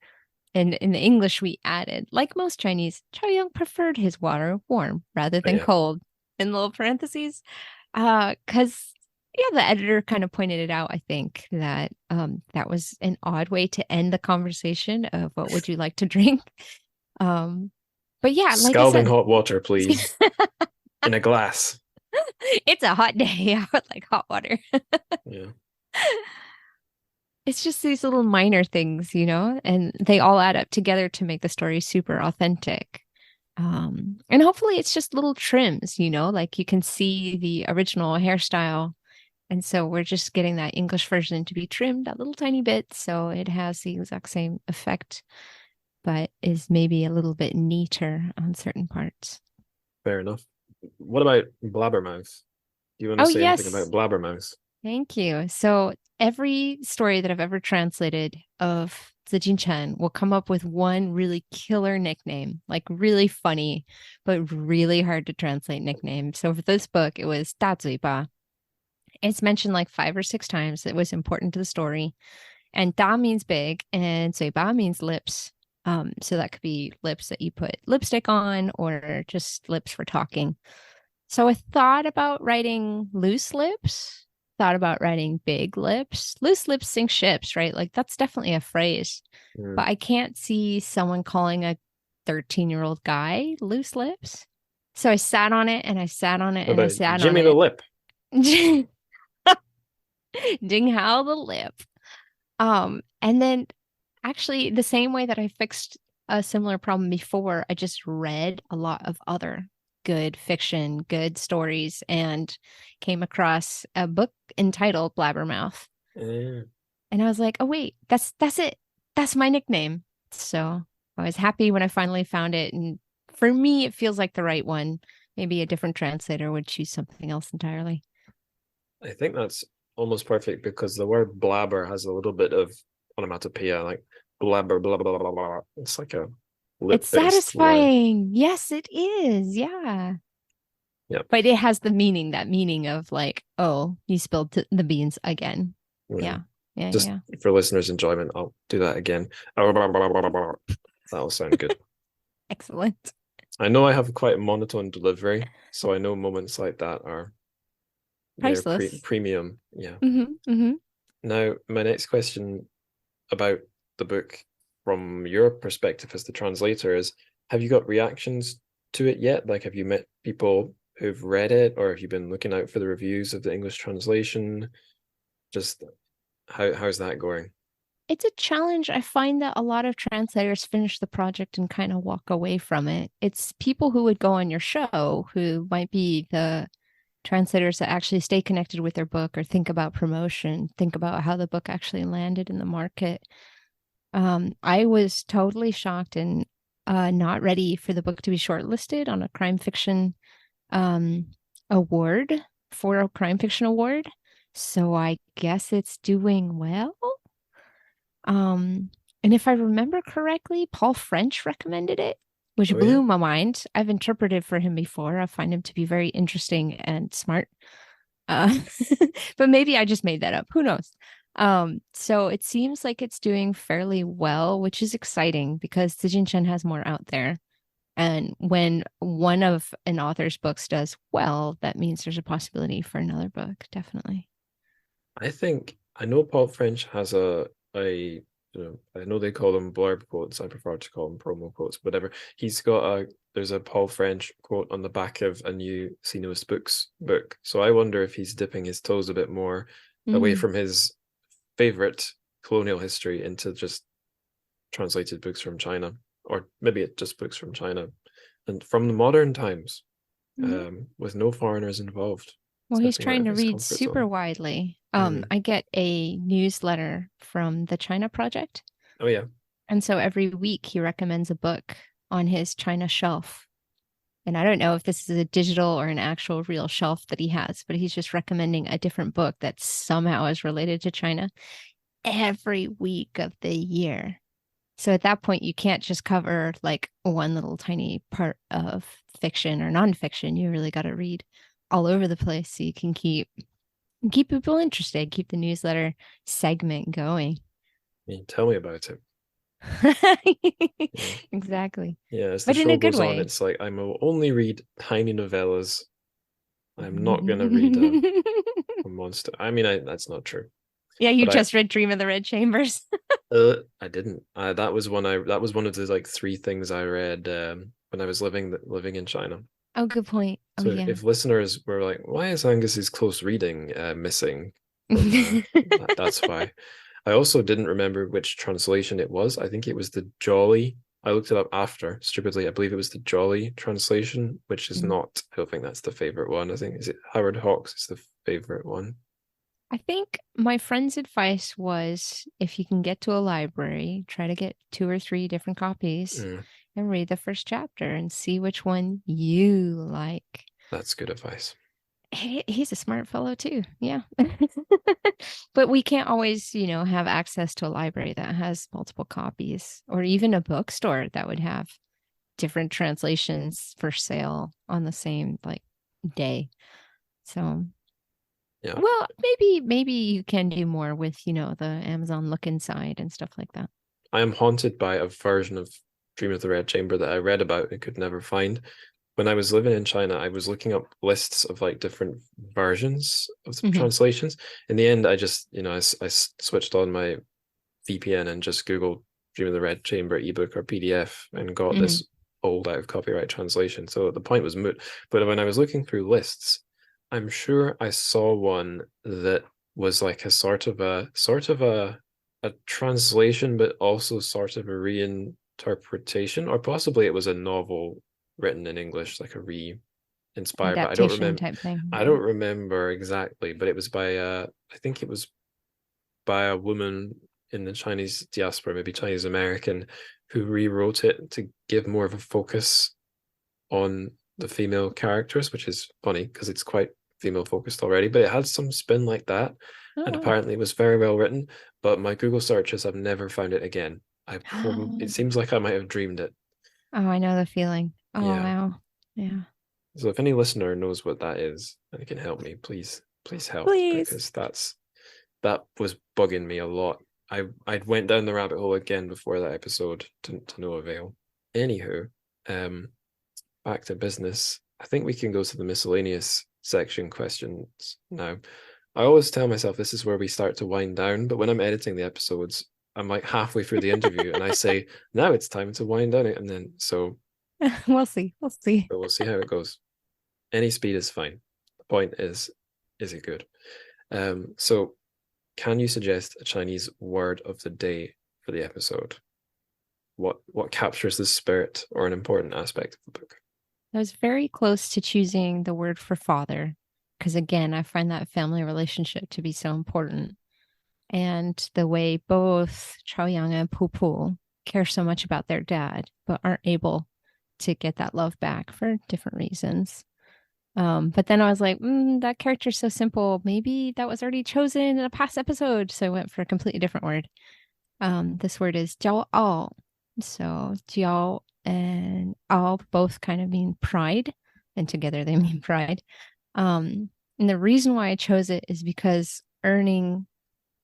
And in the English, we added, like most Chinese, Chaoyang preferred his water warm rather than yeah. cold, in little parentheses. Because yeah, the editor kind of pointed it out, I think, that that was an odd way to end the conversation of what would you like to drink. But yeah, like I Scalding said, hot water, please. In a glass. it's a hot day. I would like hot water. Yeah. It's just these little minor things, you know, and they all add up together to make the story super authentic. And hopefully it's just little trims, you know, like you can see the original hairstyle. And so we're just getting that English version to be trimmed a little tiny bit. So it has the exact same effect, but is maybe a little bit neater on certain parts. Fair enough. What about Blabbermouth? Do you want to Oh, say anything yes. about Blabbermouth? Thank you. So every story that I've ever translated of Zijin Chen will come up with one really killer nickname, like really funny, but really hard to translate nickname. So for this book, it was 大嘴巴. It's mentioned like 5 or 6 times. It was important to the story. And da means big and 嘴巴 means lips. So that could be lips that you put lipstick on or just lips for talking. So I thought about writing loose lips, thought about writing big lips. Loose lips sink ships, right? Like that's definitely a phrase. But I can't see someone calling a 13-year-old guy loose lips. So I sat on it and I sat on it What and I about sat Jimmy on the it. Lip? Ding Hao the lip. And then actually the same way that I fixed a similar problem before, I just read a lot of other good fiction, good stories, and came across a book entitled Blabbermouth. Yeah. And I was like, oh wait, that's it. That's my nickname. So I was happy when I finally found it. And for me, it feels like the right one. Maybe a different translator would choose something else entirely. I think that's almost perfect because the word blabber has a little bit of onomatopoeia, like blabber, blah, blah, blah, blah. It's like a It's lip-based word. satisfying. Yes, it is. Yeah. Yeah. But it has the meaning, that meaning of like, oh, you spilled the beans again. Yeah. Yeah. Just yeah. for listeners' enjoyment, I'll do that again. That'll sound good. Excellent. I know I have quite a monotone delivery, so I know moments like that are they're Priceless. premium. Yeah. Mm-hmm. Now, my next question about the book from your perspective as the translator is, have you got reactions to it yet? Like, have you met people who've read it, or have you been looking out for the reviews of the English translation? Just how's that going? It's a challenge. I find that a lot of translators finish the project and kind of walk away from it. It's people who would go on your show who might be the translators that actually stay connected with their book or think about promotion, think about how the book actually landed in the market. I was totally shocked and not ready for the book to be shortlisted on a crime fiction award, for a crime fiction award. So I guess it's doing well. And if I remember correctly, Paul French recommended it, which blew my mind. I've interpreted for him before. I find him to be very interesting and smart. But maybe I just made that up. Who knows? So it seems like it's doing fairly well, which is exciting because Zijin Chen has more out there. And when one of an author's books does well, that means there's a possibility for another book, definitely. I know Paul French has I know they call them blurb quotes. I prefer to call them promo quotes, whatever. There's a Paul French quote on the back of a new Sinus Books book. So I wonder if he's dipping his toes a bit more away from his favorite colonial history into just translated books from China, or maybe just books from China and from the modern times, with no foreigners involved. Well, he's stepping out trying of to his read comfort super zone. widely. Mhm. I get a newsletter from the China Project. Oh yeah. And so every week he recommends a book on his China shelf. And I don't know if this is a digital or an actual real shelf that he has, but he's just recommending a different book that somehow is related to China every week of the year. So at that point, you can't just cover like one little tiny part of fiction or nonfiction. You really got to read all over the place so you can keep people interested, keep the newsletter segment going. Tell me about it. Yeah. Exactly. Yeah, as the But in show a good goes on, way. it's like I will only read tiny novellas. I'm not gonna read a monster. I mean, that's not true. Yeah, you But just read Dream of the Red Chambers. I didn't. That was one of the like three things I read when I was living in China. Oh, good point. Oh, So yeah. if listeners were like, "Why is Angus's close reading missing?" from that's why. I also didn't remember which translation it was. I think it was the Jolly. I looked it up after, stupidly. I believe it was the Jolly translation, which is not. I don't think that's the favorite one. I think is it Howard Hawks is the favorite one. I think my friend's advice was if you can get to a library, try to get 2 or 3 different copies and read the first chapter and see which one you like. That's good advice. He's a smart fellow too. Yeah. But we can't always, have access to a library that has multiple copies or even a bookstore that would have different translations for sale on the same like day. So, Yeah. well, maybe you can do more with, the Amazon look inside and stuff like that. I am haunted by a version of Dream of the Red Chamber that I read about and could never find. When I was living in China, I was looking up lists of like different versions of the translations. In the end, I just, I switched on my VPN and just Googled Dream of the Red Chamber ebook or PDF and got this old out of copyright translation. So the point was moot. But when I was looking through lists, I'm sure I saw one that was like a sort of a translation, but also sort of a reinterpretation, or possibly it was a novel written in English, like a re-inspired. But Adaptation type thing. I don't remember exactly. But it was by I think it was by a woman in the Chinese diaspora, maybe Chinese American, who rewrote it to give more of a focus on the female characters, which is funny because it's quite female focused already, but it had some spin like that. And apparently it was very well written, but my Google searches have never found it again. It seems like I might have dreamed it. Oh, I know the feeling. Oh, Yeah. wow. Yeah. So if any listener knows what that is and can help me, please help. Please. Because that was bugging me a lot. I went down the rabbit hole again before that episode to no avail. Anywho, back to business. I think we can go to the miscellaneous section questions now. I always tell myself this is where we start to wind down, but when I'm editing the episodes, I'm like halfway through the interview and I say, now it's time to wind down it. And then we'll see. So we'll see how it goes. Any speed is fine. The point is it good? So can you suggest a Chinese word of the day for the episode? What captures the spirit or an important aspect of the book? I was very close to choosing the word for father because, again, I find that family relationship to be so important. And the way both Chaoyang and Pu care so much about their dad, but aren't able to get that love back for different reasons. But then I was like, that character's so simple. Maybe that was already chosen in a past episode. So I went for a completely different word. This word is jiāo'ào. So jiāo and ao both kind of mean pride, and together they mean pride. And the reason why I chose it is because earning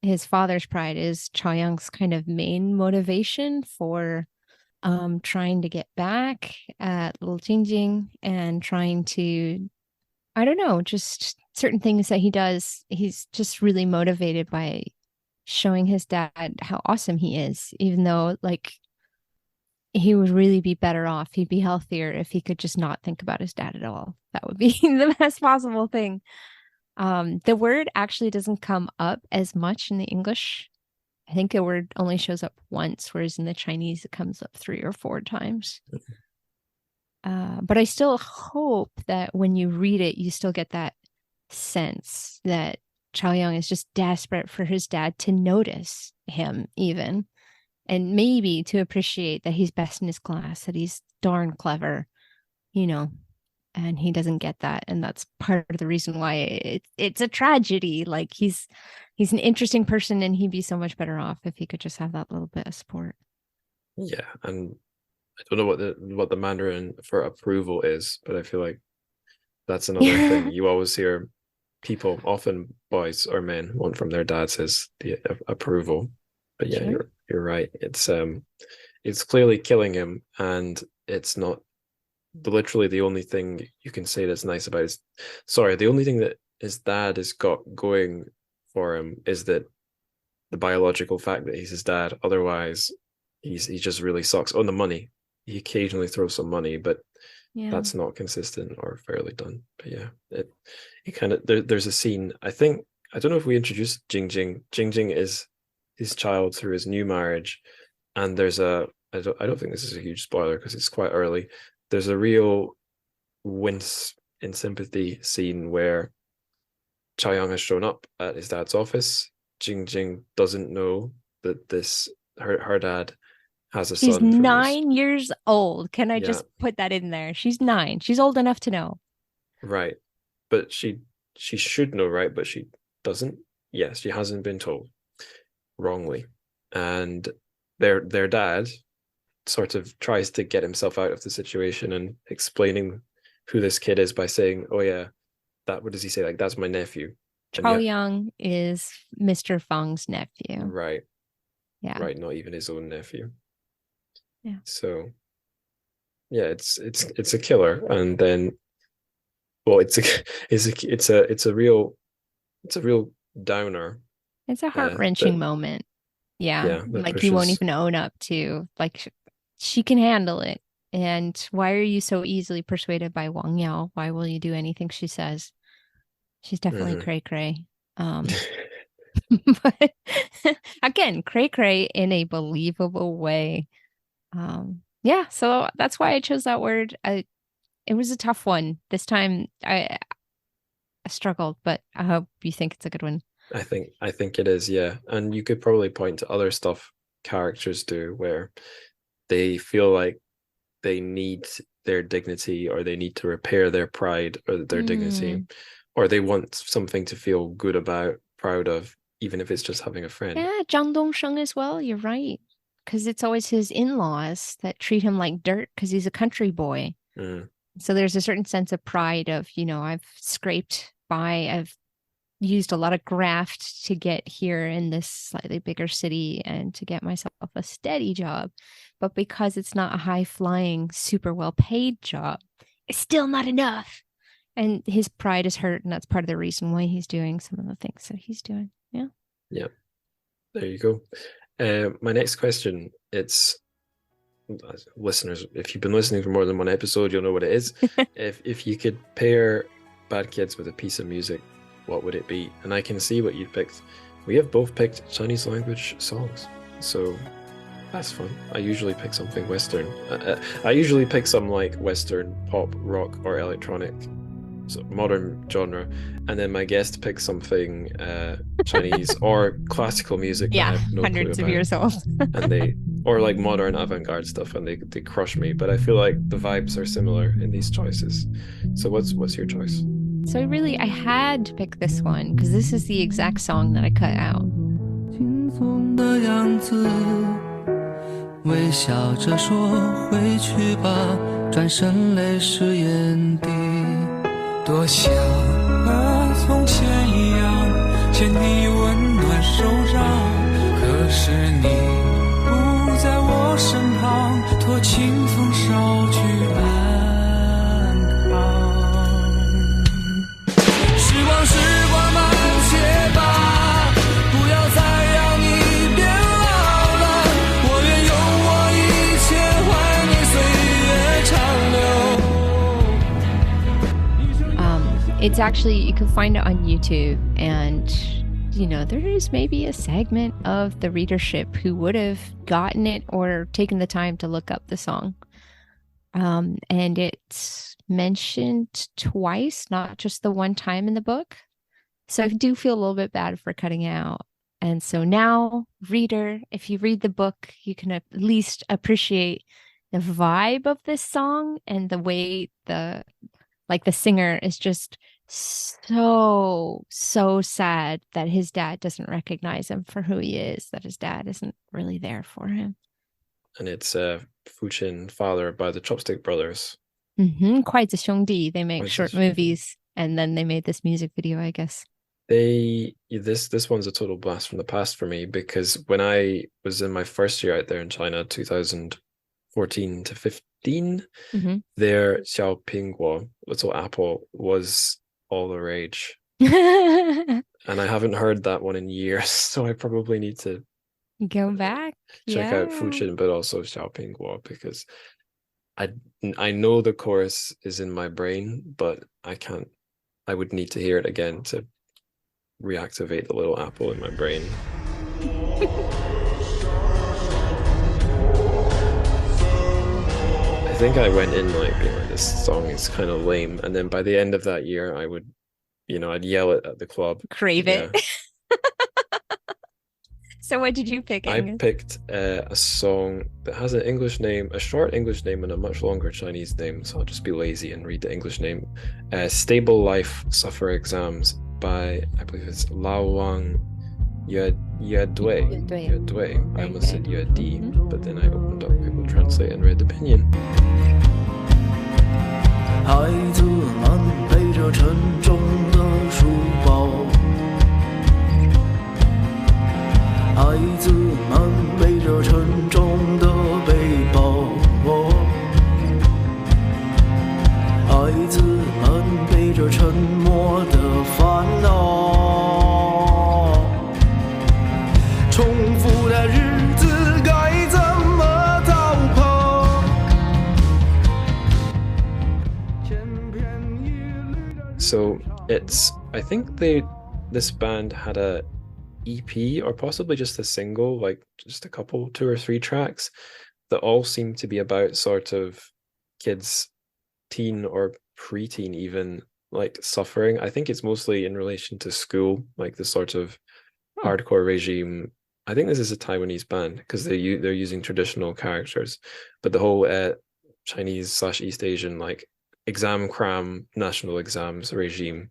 his father's pride is Chaoyang's kind of main motivation for trying to get back at little Jingjing and trying to, I don't know, just certain things that he does. He's just really motivated by showing his dad how awesome he is, even though like he would really be better off. He'd be healthier if he could just not think about his dad at all. That would be the best possible thing. The word actually doesn't come up as much in the English. I think the word only shows up once, whereas in the Chinese it comes up 3 or 4 times. But I still hope that when you read it, you still get that sense that Chaoyang is just desperate for his dad to notice him even, and maybe to appreciate that he's best in his class, that he's darn clever, and he doesn't get that. And that's part of the reason why it's a tragedy. Like he's an interesting person, and he'd be so much better off if he could just have that little bit of support. Yeah, and I don't know what the Mandarin for approval is, but I feel like that's another thing. You always hear people, often boys or men, want from their dads is the approval. But yeah, Sure. you're right. It's clearly killing him, and it's not literally the only thing you can say that's nice about it. The only thing that his dad has got going for him is that the biological fact that he's his dad. Otherwise, he just really sucks. On the money, he occasionally throws some money, but that's not consistent or fairly done. But yeah, it kind of there's a scene. I don't know if we introduced Jingjing. Jingjing is his child through his new marriage, and there's I don't think this is a huge spoiler because it's quite early. There's a real wince in sympathy scene where Chaoyang has shown up at his dad's office. Jingjing doesn't know that her dad has a son. She's 9 years old. Can I just put that in there? She's 9. She's old enough to know. Right. But she should know, right? But she doesn't. Yes, she hasn't been told wrongly. And their dad sort of tries to get himself out of the situation and explaining who this kid is by saying, oh yeah, what does he say? Like, that's my nephew. Chaoyang is Mr. Fang's nephew. Right. Yeah. Right, not even his own nephew. Yeah. So yeah, it's a killer. And then it's a real downer. It's a heart-wrenching moment. Yeah. Like he won't even own up to, like, she can handle it. And why are you so easily persuaded by Wang Yao? Why will you do anything she says? She's definitely cray-cray. But again, cray-cray in a believable way. So that's why I chose that word. It was a tough one. This time I struggled, but I hope you think it's a good one. I think it is, yeah. And you could probably point to other stuff characters do where they feel like they need their dignity, or they need to repair their pride or their dignity, or they want something to feel good about, proud of, even if it's just having a friend. Yeah, Zhang Dongsheng as well. You're right. Because it's always his in-laws that treat him like dirt because he's a country boy. So there's a certain sense of pride of, I've scraped by, I've used a lot of graft to get here in this slightly bigger city and to get myself a steady job. But because it's not a high-flying, super well-paid job, it's still not enough. And his pride is hurt, and that's part of the reason why he's doing some of the things that he's doing. Yeah. Yeah. There you go. My next question, it's listeners, if you've been listening for more than one episode, you'll know what it is. If you could pair Bad Kids with a piece of music, what would it be? And I can see what you've picked. We have both picked Chinese language songs, so that's fun. I usually pick something Western. I usually pick some like Western pop, rock, or electronic, so modern genre, and then my guest picks something Chinese or classical music. Yeah, that I have no hundreds clue of about. years old. And or like modern avant-garde stuff, and they crush me. But I feel like the vibes are similar in these choices. So what's your choice? So I had to pick this one because this is the exact song that I cut out. 轻松的样子，微笑着说回去吧，转身泪湿眼底。多想和从前一样，牵你温暖手掌，可是你不在我身旁，托清风捎去安康。时光慢些吧，不要再让你变老了，我愿用我一切换你岁月长流。 It's actually, you can find it on YouTube, and there is maybe a segment of the readership who would have gotten it or taken the time to look up the song. And it's mentioned twice, not just the one time in the book. So I do feel a little bit bad for cutting it out. And so now, reader, if you read the book, you can at least appreciate the vibe of this song and the way the singer is just so sad that his dad doesn't recognize him for who he is, that his dad isn't really there for him. And it's Fuchin, father by the Chopstick Brothers. Quite a 兄弟. They make short movies, and then they made this music video, I guess. This one's a total blast from the past for me, because when I was in my first year out there in China, 2014 to 15, their Xiaopingguo, Little Apple, was all the rage. And I haven't heard that one in years, so I probably need to go back, check out Fuchin, but also Xiaopingguo, because I know the chorus is in my brain, but I would need to hear it again to reactivate the little apple in my brain. I think I went in like, this song is kind of lame, and then by the end of that year I would, I'd yell it at the club, crave it. So what did you pick? I picked a song that has an English name, a short English name, and a much longer Chinese name, so I'll just be lazy and read the English name. Stable Life, Suffer Exams by, I believe it's Lao Wang Yue Dui. I almost said Yue Di, but then I opened up Google Translate and read the pinyin. 孩子们背着沉重的书包，孩子们背着沉重的背包，孩子们背着沉默的烦恼，重复的日子该怎么逃跑？ So I think this band had a EP, or possibly just a single, like just a couple, 2 or 3 tracks that all seem to be about sort of kids, teen or preteen even, like suffering. I think it's mostly in relation to school, like the sort of hardcore regime. I think this is a Taiwanese band because they're using traditional characters, but the whole Chinese/East Asian like exam cram national exams regime.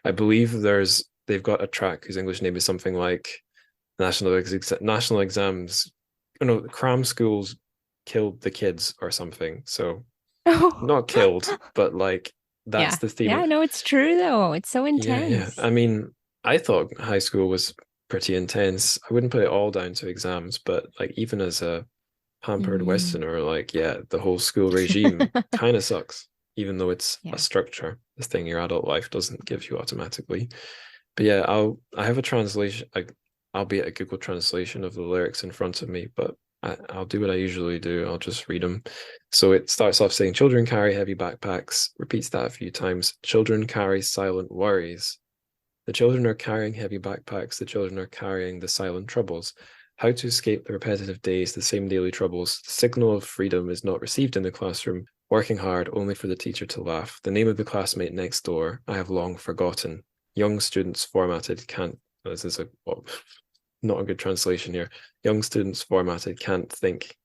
I believe they've got a track whose English name is something like national exams. Oh no, cram schools killed the kids or something. So not killed, but like that's the theme. Yeah, no, it's true though. It's so intense. Yeah. I mean, I thought high school was pretty intense. I wouldn't put it all down to exams, but like even as a pampered Westerner, like the whole school regime kind of sucks, even though it's a structure, this thing your adult life doesn't give you automatically. But yeah, I have a translation, albeit a Google translation of the lyrics in front of me, but I'll do what I usually do. I'll just read them. So it starts off saying, children carry heavy backpacks, repeats that a few times. Children carry silent worries. The children are carrying heavy backpacks. The children are carrying the silent troubles. How to escape the repetitive days, the same daily troubles. The signal of freedom is not received in the classroom. Working hard only for the teacher to laugh. The name of the classmate next door, I have long forgotten. Young students formatted can't. This is not a good translation here. Young students formatted can't think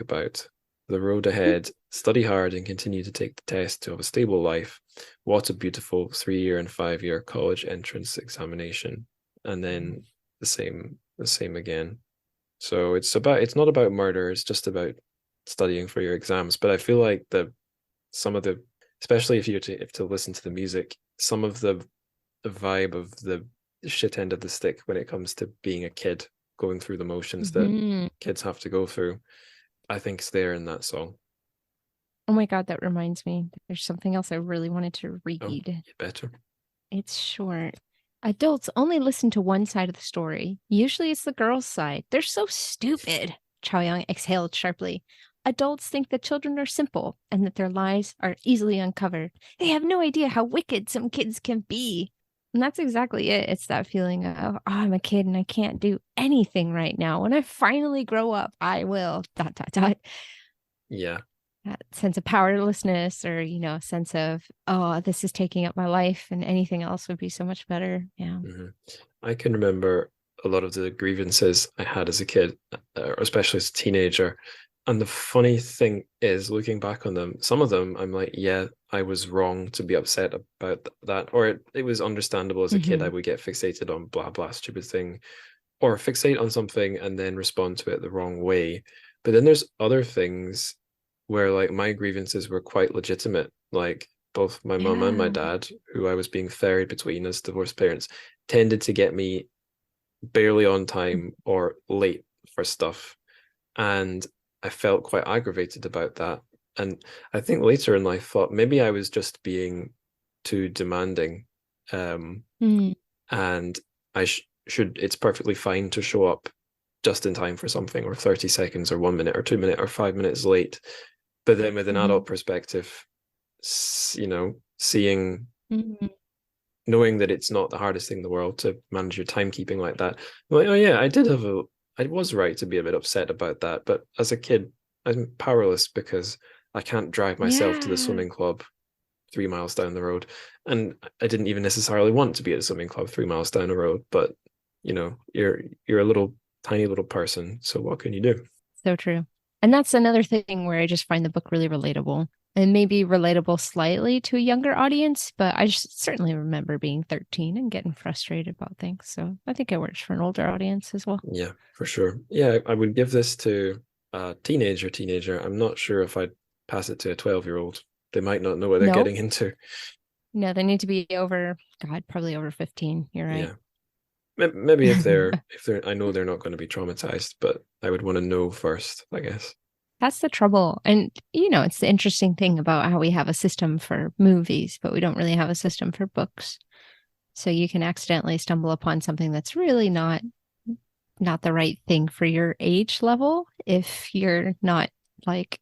about. The road ahead, study hard and continue to take the test to have a stable life. What a beautiful 3-year and 5-year college entrance examination. And then the same again. So it's not about murder, it's just about studying for your exams. But I feel like some of the, especially if you have to listen to the music, some of the vibe of the shit end of the stick when it comes to being a kid, going through the motions that kids have to go through, I think it's there in that song. Oh my God, that reminds me. There's something else I really wanted to read. Oh, you better. It's short. Adults only listen to one side of the story. Usually it's the girl's side. They're so stupid. Chao'ao exhaled sharply. Adults think that children are simple and that their lies are easily uncovered. They have no idea how wicked some kids can be. And that's exactly it. It's that feeling of, oh, I'm a kid and I can't do anything right now. When I finally grow up, I will, ... Yeah. that sense of powerlessness, or, sense of, oh, this is taking up my life and anything else would be so much better. Yeah. I can remember a lot of the grievances I had as a kid, especially as a teenager. And the funny thing is, looking back on them, some of them I'm like, yeah, I was wrong to be upset about that. Or it was understandable as a kid, I would get fixated on blah, blah, stupid thing, or fixate on something and then respond to it the wrong way. But then there's other things where like my grievances were quite legitimate. Like both my mum and my dad, who I was being ferried between as divorced parents, tended to get me barely on time or late for stuff. And I felt quite aggravated about that. And I think later in life thought maybe I was just being too demanding. And I should, it's perfectly fine to show up just in time for something, or 30 seconds or 1 minute or 2 minutes or 5 minutes late. But then with an adult perspective, seeing, knowing that it's not the hardest thing in the world to manage your timekeeping like that. I'm like, oh yeah, I was right to be a bit upset about that. But as a kid, I'm powerless because I can't drive myself to the swimming club 3 miles down the road. And I didn't even necessarily want to be at a swimming club 3 miles down the road, but you're a tiny little person. So what can you do? So true. And that's another thing where I just find the book really relatable, and maybe relatable slightly to a younger audience, but I just certainly remember being 13 and getting frustrated about things. So I think it works for an older audience as well. Yeah, for sure. Yeah, I would give this to a teenager. I'm not sure if I'd pass it to a 12-year-old. They might not know what they're getting into. No, they need to be probably over 15. You're right. Yeah. Maybe if they're, I know they're not going to be traumatized, but I would want to know first, I guess. That's the trouble. And, it's the interesting thing about how we have a system for movies, but we don't really have a system for books. So you can accidentally stumble upon something that's really not the right thing for your age level if you're not like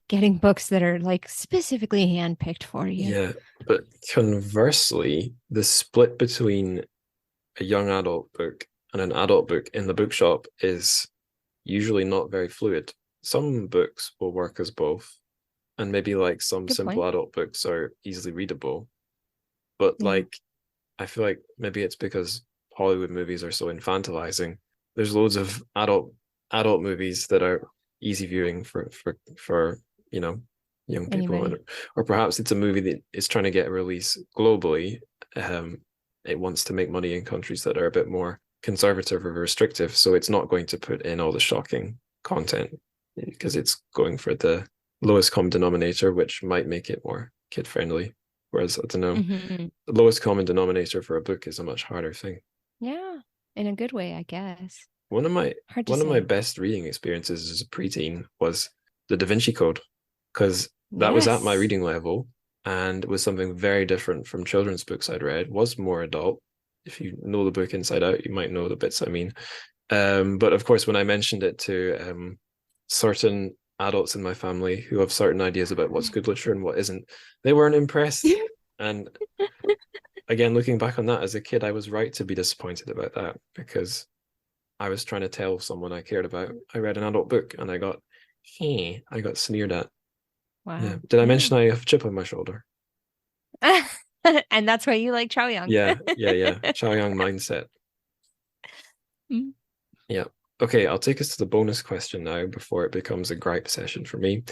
getting books that are like specifically handpicked for you. Yeah, but conversely, the split between a young adult book and an adult book in the bookshop is usually not very fluid. Some books will work as both, and maybe like some Good simple point. adult books are easily readable. But like, I feel like maybe it's because Hollywood movies are so infantilizing. There's loads of adult movies that are easy viewing for young people, or perhaps it's a movie that is trying to get a release globally. It wants to make money in countries that are a bit more conservative or restrictive, so it's not going to put in all the shocking content because it's going for the lowest common denominator, which might make it more kid friendly. Whereas I don't know, the lowest common denominator for a book is a much harder thing. Yeah, in a good way, I guess. One of my best reading experiences as a preteen was the Da Vinci Code, because that was at my reading level, and it was something very different from children's books I'd read. It was more adult. If you know the book inside out, you might know the bits I mean. But of course, when I mentioned it to certain adults in my family who have certain ideas about what's good literature and what isn't, they weren't impressed. And again, looking back on that as a kid, I was right to be disappointed about that, because I was trying to tell someone I cared about I read an adult book, and I got sneered at. Wow. Yeah. Did I mention I have a chip on my shoulder? And that's why you like Chao'yang. Yeah. Chao'yang mindset. Yeah. Okay, I'll take us to the bonus question now before it becomes a gripe session for me.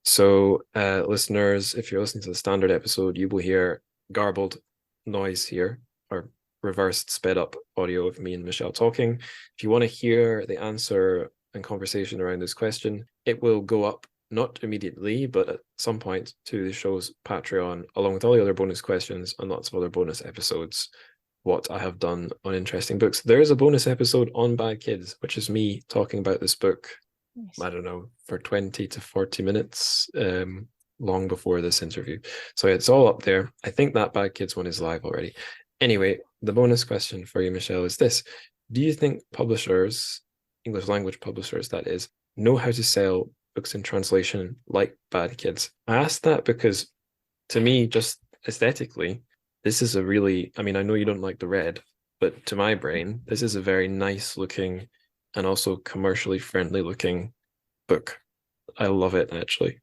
So, listeners, if you're listening to the standard episode, you will hear garbled noise here, or reversed, sped up audio of me and Michelle talking. If you want to hear the answer and conversation around this question, it will go up not immediately, but at some point to the show's Patreon, along with all the other bonus questions and lots of other bonus episodes, what I have done on interesting books. There is a bonus episode on Bad Kids, which is me talking about this book, I don't know, for 20 to 40 minutes, long before this interview. So it's all up there. I think that Bad Kids one is live already. Anyway, the bonus question for you, Michelle, is this. Do you think publishers, English language publishers that is, know how to sell books in translation like Bad Kids? I asked that because, to me, just aesthetically, this is a really, I mean, I know you don't like the red, but to my brain, this is a very nice looking and also commercially friendly looking book. I love it, actually.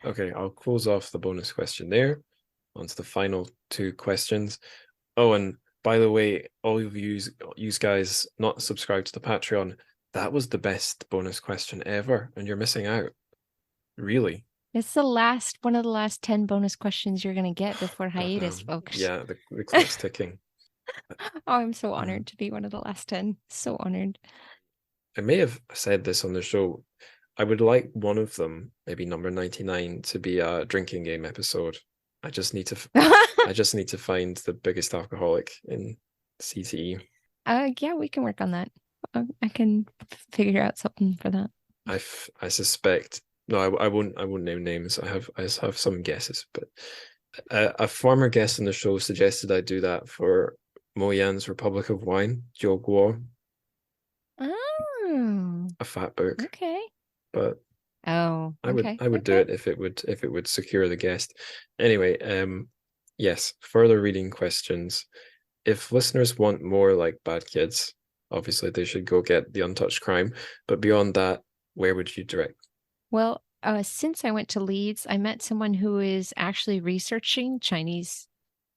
Okay, I'll close off the bonus question there. On to the final two questions. Oh, and by the way, all of you guys not subscribed to the Patreon, that was the best bonus question ever, and you're missing out. Really. It's one of the last 10 bonus questions you're going to get before hiatus, folks. Yeah, the clock's ticking. Oh, I'm so honored to be one of the last 10. So honored. I may have said this on the show. I would like one of them, maybe number 99, to be a drinking game episode. I just need to find the biggest alcoholic in CTE. Yeah, we can work on that. I can figure out something for that. I suspect. No, I won't name names. I have some guesses, but a former guest on the show suggested I do that for Mo Yan's Republic of Wine, jiāo'ào. Oh, A fat book. okay. But I would do it if it would secure the guest. Anyway, yes, further reading questions. If listeners want more like Bad Kids, obviously they should go get The Untouched Crime. But beyond that, where would you direct? Well, since I went to Leeds, I met someone who is actually researching Chinese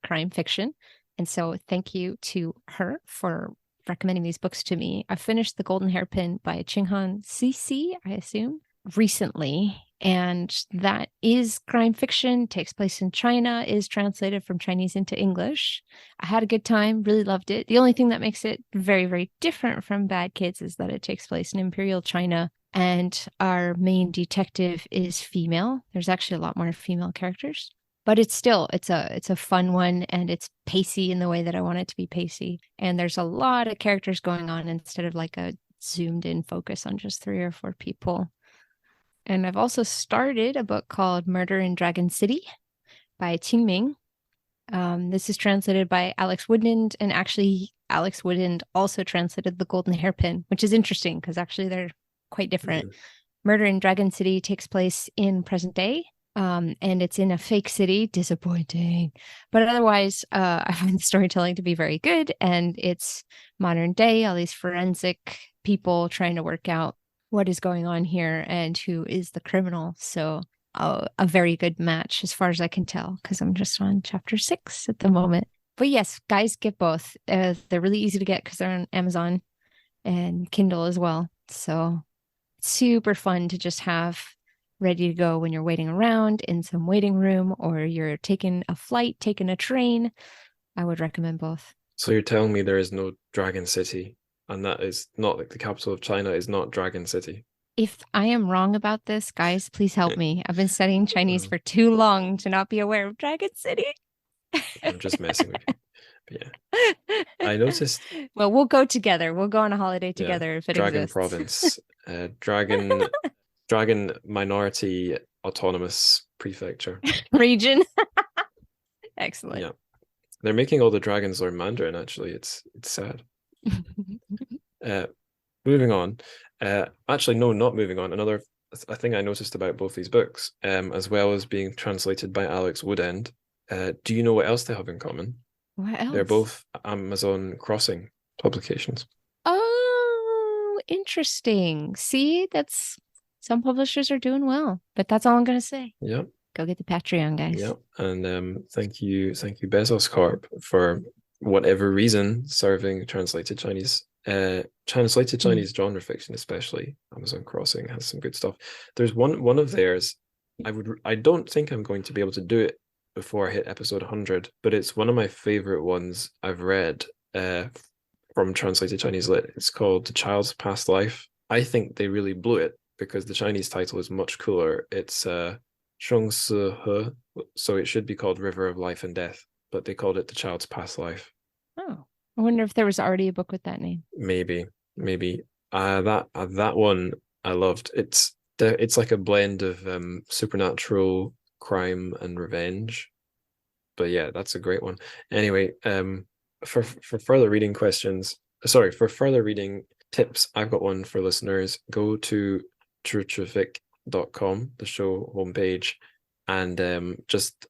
crime fiction. And so thank you to her for recommending these books to me. I finished The Golden Hairpin by Qinghan Cixi, I assume, recently. And that is crime fiction, takes place in China, is translated from Chinese into English. I had a good time, really loved it. The only thing that makes it very, very different from Bad Kids is that it takes place in Imperial China. And our main detective is female. There's actually a lot more female characters. But it's a fun one, and it's pacey in the way that I want it to be pacey. And there's a lot of characters going on instead of like a zoomed in focus on just 3 or 4 people. And I've also started a book called Murder in Dragon City by Qingming. This is translated by Alex Woodend, and actually Alex Woodend also translated The Golden Hairpin, which is interesting because actually they're quite different. Mm-hmm. Murder in Dragon City takes place in present day. And it's in a fake city. Disappointing. But otherwise, I find the storytelling to be very good. And it's modern day, all these forensic people trying to work out what is going on here and who is the criminal. So a very good match as far as I can tell, because I'm just on chapter 6 at the moment. But yes, guys, get both. They're really easy to get because they're on Amazon and Kindle as well. So super fun to just have ready to go when you're waiting around in some waiting room, or you're taking a flight, taking a train. I would recommend both. So you're telling me there is no Dragon City, and that is not like the capital of China is not Dragon City? If I am wrong about this, guys, please help me. I've been studying Chinese for too long to not be aware of Dragon City. I'm just messing with you. But yeah, I noticed. Well, we'll go together. We'll go on a holiday together if it Dragon exists. Province, Dragon Minority Autonomous Prefecture. Region. Excellent. Yeah. They're making all the dragons learn Mandarin, actually. It's sad. Moving on. Actually, no, not moving on. Another thing I noticed about both these books, as well as being translated by Alex Woodend. Do you know what else they have in common? What else? They're both Amazon Crossing publications. Oh, interesting. See, some publishers are doing well, but that's all I'm going to say. Yeah. Go get the Patreon, guys. Yeah. And thank you Bezos Corp for whatever reason serving translated Chinese genre fiction, especially. Amazon Crossing has some good stuff. There's one of theirs. I don't think I'm going to be able to do it before I hit episode 100, but it's one of my favorite ones I've read from translated Chinese lit. It's called The Child's Past Life. I think they really blew it because the Chinese title is much cooler. It's Sheng Si He, so it should be called River of Life and Death, but they called it The Child's Past Life. Oh, I wonder if there was already a book with that name. Maybe. That one I loved. It's like a blend of supernatural, crime, and revenge. But yeah, that's a great one. Anyway, for further reading tips, I've got one for listeners. Go to TrChFic.com, the show homepage, and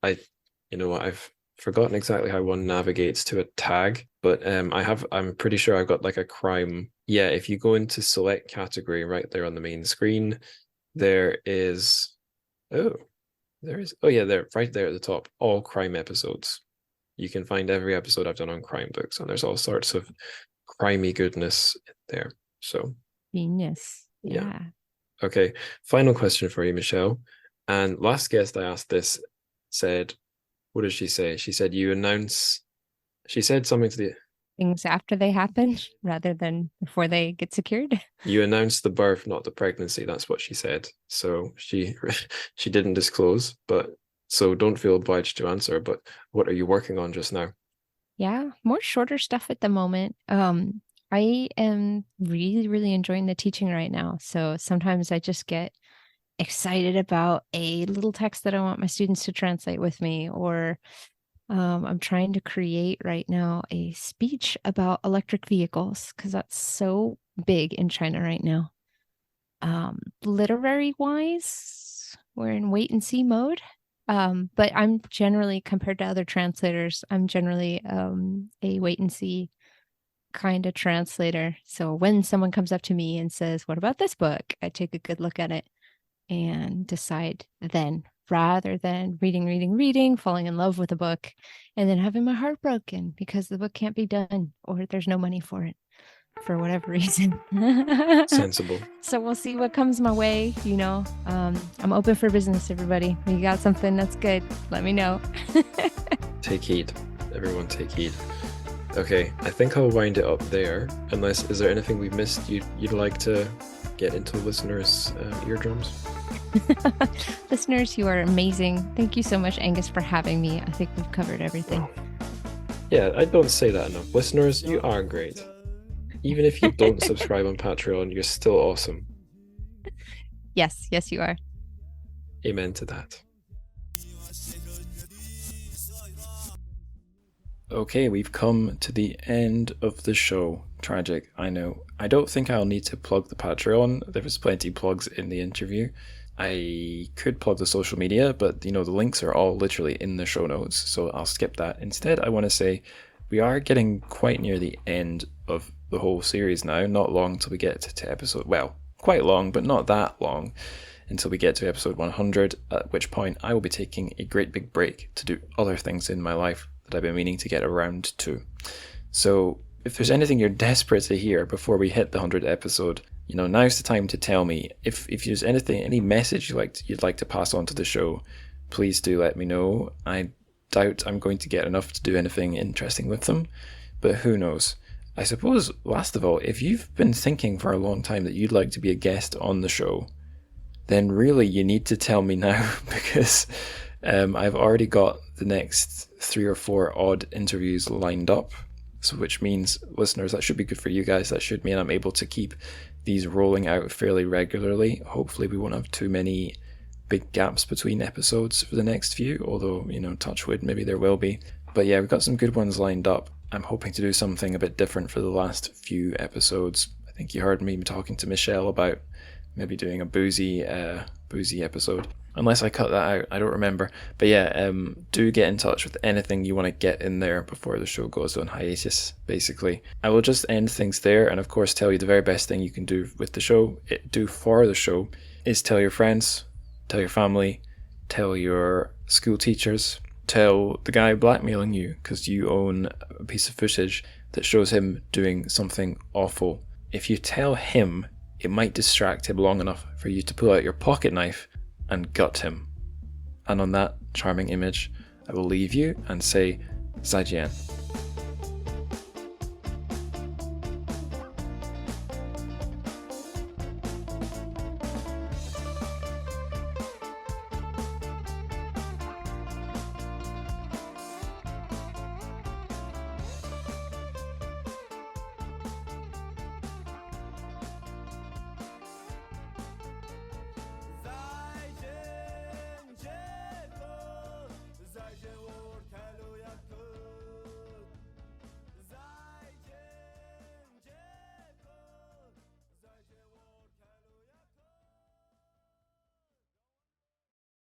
I've forgotten exactly how one navigates to a tag, but I'm pretty sure I've got like a crime. Yeah, if you go into select category right there on the main screen, there is oh yeah, there right there at the top, all crime episodes. You can find every episode I've done on crime books, and there's all sorts of crimey goodness there. So Genius. Yeah. Okay, final question for you, Michelle. And last guest I asked this said, what did she say? She said she said something to the Things after they happen rather than before they get secured. you announced the birth, not the pregnancy. That's what she said. So she didn't disclose, but so don't feel obliged to answer. But what are you working on just now? Yeah, more shorter stuff at the moment. I am really, really enjoying the teaching right now. So sometimes I just get excited about a little text that I want my students to translate with me, or I'm trying to create right now a speech about electric vehicles because that's so big in China right now. Literary wise, we're in wait and see mode. But I'm generally, compared to other translators, I'm generally a wait and see kind of translator. So when someone comes up to me and says, "What about this book?" I take a good look at it and decide then, rather than reading, falling in love with a book, and then having my heart broken because the book can't be done or there's no money for it for whatever reason. Sensible. So we'll see what comes my way, you know. I'm open for business, everybody. When you got something that's good, let me know. Take heed. Everyone take heed. Okay, I think I'll wind it up there. Unless, is there anything we've missed you'd like to get into listeners' eardrums? Listeners, you are amazing. Thank you so much, Angus, for having me. I think we've covered everything. Yeah, I don't say that enough. Listeners, you are great. Even if you don't subscribe on Patreon, you're still awesome. Yes, you are. Amen to that. Okay, we've come to the end of the show. Tragic, I know. I don't think I'll need to plug the Patreon. There was plenty plugs in the interview. I could plug the social media, but the links are all literally in the show notes, so I'll skip that. Instead, I want to say we are getting quite near the end of the whole series now. Not long till we get to episode, well, quite long, but not that long until we get to episode 100, at which point I will be taking a great big break to do other things in my life that I've been meaning to get around to. So if there's anything you're desperate to hear before we hit the 100th episode, now's the time to tell me. If there's any message you'd like to pass on to the show, please do let me know. I doubt I'm going to get enough to do anything interesting with them, but who knows. I suppose, last of all, if you've been thinking for a long time that you'd like to be a guest on the show, then really you need to tell me now, because I've already got the next 3 or 4 odd interviews lined up. So which means, listeners, that should be good for you guys. That should mean I'm able to keep these rolling out fairly regularly. Hopefully we won't have too many big gaps between episodes for the next few, although, touch wood, maybe there will be. But yeah, we've got some good ones lined up. I'm hoping to do something a bit different for the last few episodes. I think you heard me talking to Michelle about maybe doing a boozy episode. Unless I cut that out, I don't remember. But yeah, do get in touch with anything you want to get in there before the show goes on hiatus, basically. I will just end things there, and of course tell you the very best thing you can do with the show, for the show, is tell your friends, tell your family, tell your school teachers, tell the guy blackmailing you because you own a piece of footage that shows him doing something awful. If you tell him, it might distract him long enough for you to pull out your pocket knife and gut him. And on that charming image, I will leave you and say Zijin.